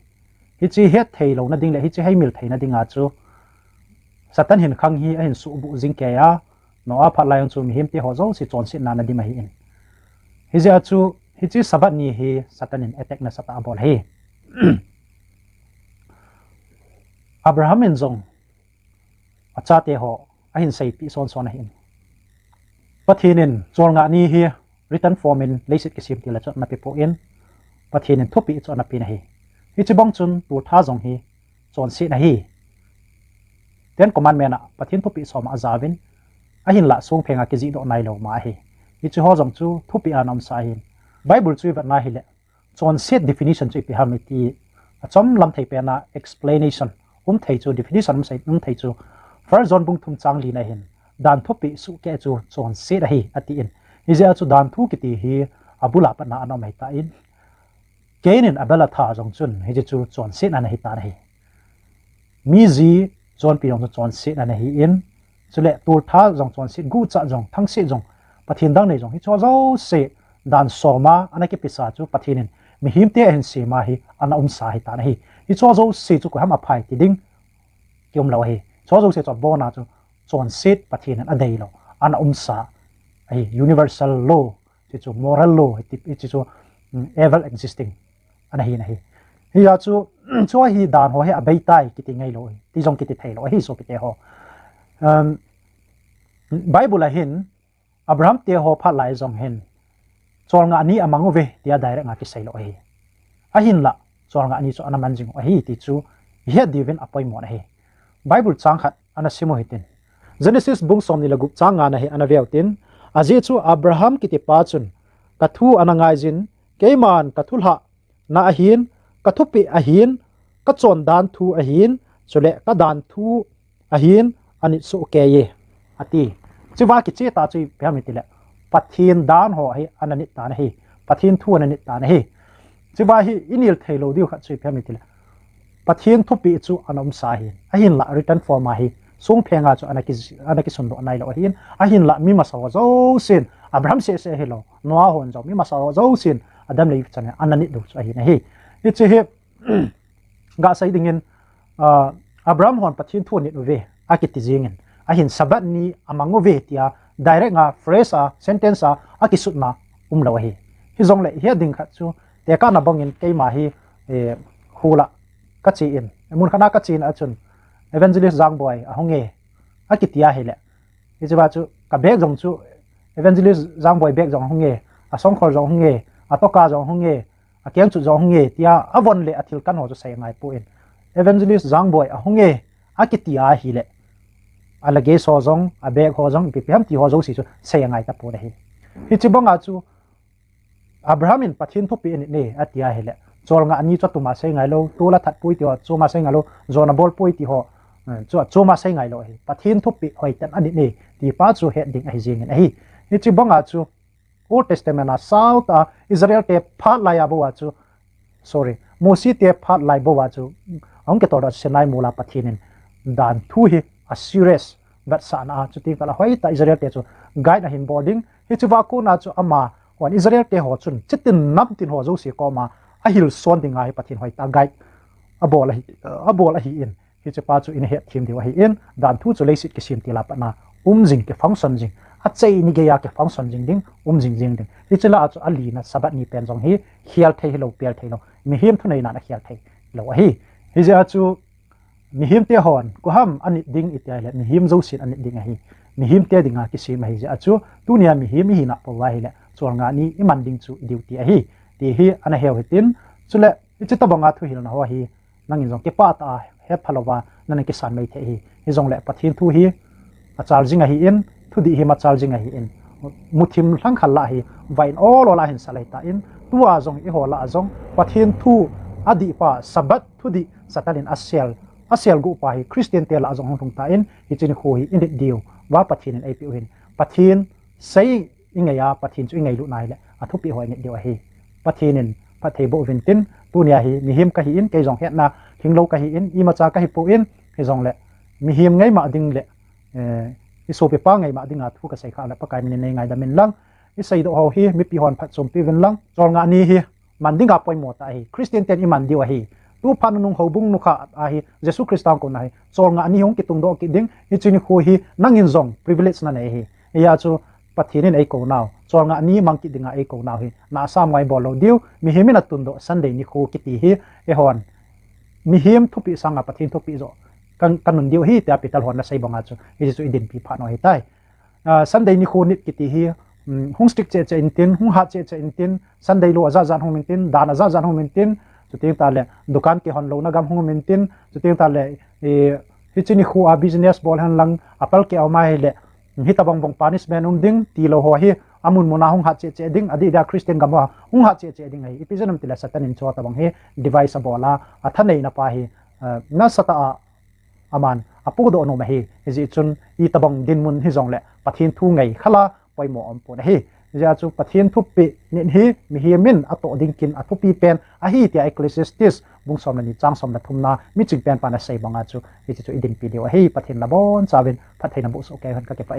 A: hi chi het thei lo na ding le hi chi hai mil thei na ding a chu Satan hin khang hi a hin su bu jing ke ya no a phat lai chu mi him ti ho zo si chon sit na na di ma hi in hi ja chu hi chi sabat ni hi Satan in attack na sata bol hi Abraham in zong acha te ho a hin sei pi son son a hin pathinin chol nga ni hi written form in leisit ki sim ti la chot na pe po in pathinin thopi chot na pi na hi hi chi bong chun tu tha zong hi chon si na hi ten commandment a pathin thopi som a zawin a hin la sung phenga ki ji do nai lo ma hi hi chi ho zong chu thopi anam sa hin bible chu va na hi le chon set definition chu pi ham ti a chom lam thei pe na explanation thei chu definition sai thei chu first zone bung thum chang li na hin dan thopi su ke chu chon se da hi ati in hi ja chu dan thu ki ti hi abula pa na ana mai ta in kenin abela tha jong chun hi chu chon se na hi ta hi mi ji chon pi jong chon se na hi in chule tur tha jong chon se gu cha jong thang se jong pathin dang nei jong hi cho zo se dan soma ana ki pisa chu pathinin mi him te hen se ma hi ana sa hi ta hi hi cho zo se chu ko ham a phai ti ding kiom lo hi cho zo se cho bona chu chon sit pathin an adei lo ana sa ai universal law chu moral law ti chu ever existing ana hi na hi hi ya chu cho hi dan ho he abai tai ki ti ngai lo ti jong ki ti thei lo hi so ki te ho bible a hin Abraham te ho phat lai jong hin chol nga ni amangu ve tia direct nga ki sei lo hi a hin la chol nga ni chu ana man jing hi ti chu he divin apoi mo na hi bible chang khat ana simo hitin Genesis bung som ni lagup chang nga na hi ana veutin aji chu Abraham ki ti pa chun ka thu ana ngai jin keiman ka thulha na a hin ka thupi a hin ka chon dan thu a hin chule ka dan thu a hin ani su ke ye ati chiwa ki che ta chui pyami tile pathin dan ho hi anani ta na hi pathin thu anani ta na hi chiwa hi inil thailo diu kha chui pyami tile pathin thupi chu anom sa hi a hin la written form ma hi sung phenga chu anaki sun do nai lo hin a hin la mi ma sa zo sin Abraham se hello noa hon zo mi ma sa zo sin adam le chane anani do chu hi na hi hi che he ga sai dingin Abraham hon pathin thu ni ve akiti jingin a hin sabat ni amango ve tia direct nga phrase a sentence a akisut na lo hi hi zong le he ding kha chu te ka na bangin ke ma hi hula ka chi in mun khana ka chin a chun evangelist jang boy a honge akitia hele hi cha chu ka bek jong chu evangelist jang boy bek jong honge a song khor jong honge a to ka jong honge a kyang chu jong honge tia avon le athil kan ho chu sai ngai pu in evangelist jang boy a honge akitia hi le alage so jong a bek ho jong pi pem ti ho zo si chu sai ngai ta pu na hi hi chi banga chu Abraham in pathin thupi ne atia hele chol nga ani chu ma sai ngai lo tu la that pui ti ho chu ma sai ngai lo zona bol pui ti ho chu ma sai ngai lo hi pathin thupi hoi tan ani ne ti pa chu he ding ai jing hi hi chi banga chu Old Testament a south a Israel te phat lai abo wa chu sorry Mosi te phat lai bo wa chu ong ke to da senai mula pathinin dan thu hi a serious but sana chu ti kala hoi ta Israel te chu guide a hin boarding hi chu wa ko na chu ama wan Israel te ho chun chitin nam tin ho zo si ko ma a hil son ding ai pathin hoi ta guide abola hi in hi chu pa chu in he thim di wa hi in dan thu chu leisit ki sim ti la pa na jing ke function jing a chei ni ge ya ke function jing ding jing ding hi chela chu ali na sabat ni pen jong hi hial thei lo pel thei lo mi him thu nei na na hial thei lo hi hi ja chu mi him te hon ko ham ani ding itia le mi him zo sin ani ding hi mi him te dinga ki sim hi ja chu tu nia mi him hi na po wa hi le chol nga ni iman ding chu duty hi ti hi ana heu hitin chule chi ta banga thu hil na ho hi nangin jong ke pa ta he phalowa nan ke san mai the hi hi jong le pathin thu hi a charging a hi in thu di hi ma charging a hi in muthim thlang khalla hi vain all ola hin salai ta in tua jong i hola jong pathin thu adi pa sabat thu di satalin asial gu pa hi Christian tel a jong thung ta in hi chin kho hi in diu wa pathin ai pi hin pathin sei ingai ya pathin chu ingai lu nai le athu pi hoi nge deu hi pathinin pathe bo vintin tunia hi mi him ka hi in ke jong het na thinglo ka hi in i ma cha ka hi po in he jong le mi him ngai ma ding le i so pe pa ngai ma ding a thu ka sai kha la pa kai min nei ngai da min lang i sai do ho hi mi pi hon phat som pi vin lang chol nga ni hi man ding a poi mo ta hi Christian ten i man diwa hi tu phan nung ho bung nu kha a hi Jesu Christang ko na hi chol nga ni hong ki tung do ki ding hi chini khu hi nangin zong privilege na nei hi ya chu pathinin ei ko naw chol nga ni mang ki dinga ei ko naw hi na sam ngai bolo diu mi himin atun do Sunday ni khu ki ti hi e hon mi him thupi sanga pathin thupi zo kan kanun diu hi ta pital hon na sai bonga chu hi chu idin pi pha no hi tai Sunday ni khu nit ki ti hi hung stick che che intin hung ha che che intin Sunday lo aza zan hung mintin dan aza zan hung mintin chuting ta le dukan ki hon lo na gam hung mintin chuting ta le hi chini khu a business bol han lang apal ke awmai le hi tabang bong punishment ding ti lo ho hi amun mona hung ha che che ding adi da Christian gamwa hung ha che che ding ai epijanam tila satanin cho tabang he device abola athanei na pa hi na sata aman apu do no ma hi ji chun I tabang din mun hi jong le pathin thu ngai khala poimo om pon hi ja chu pathin thu pi nin hi mi hi min ato ding kin athu pi pen a hi ti ecclesiastes bung som ni chang som na thumna mi ching pen pa na sei banga chu hi chu idin pi deu hi pathin la bon chawin pathin na bu so ke han ka ke pa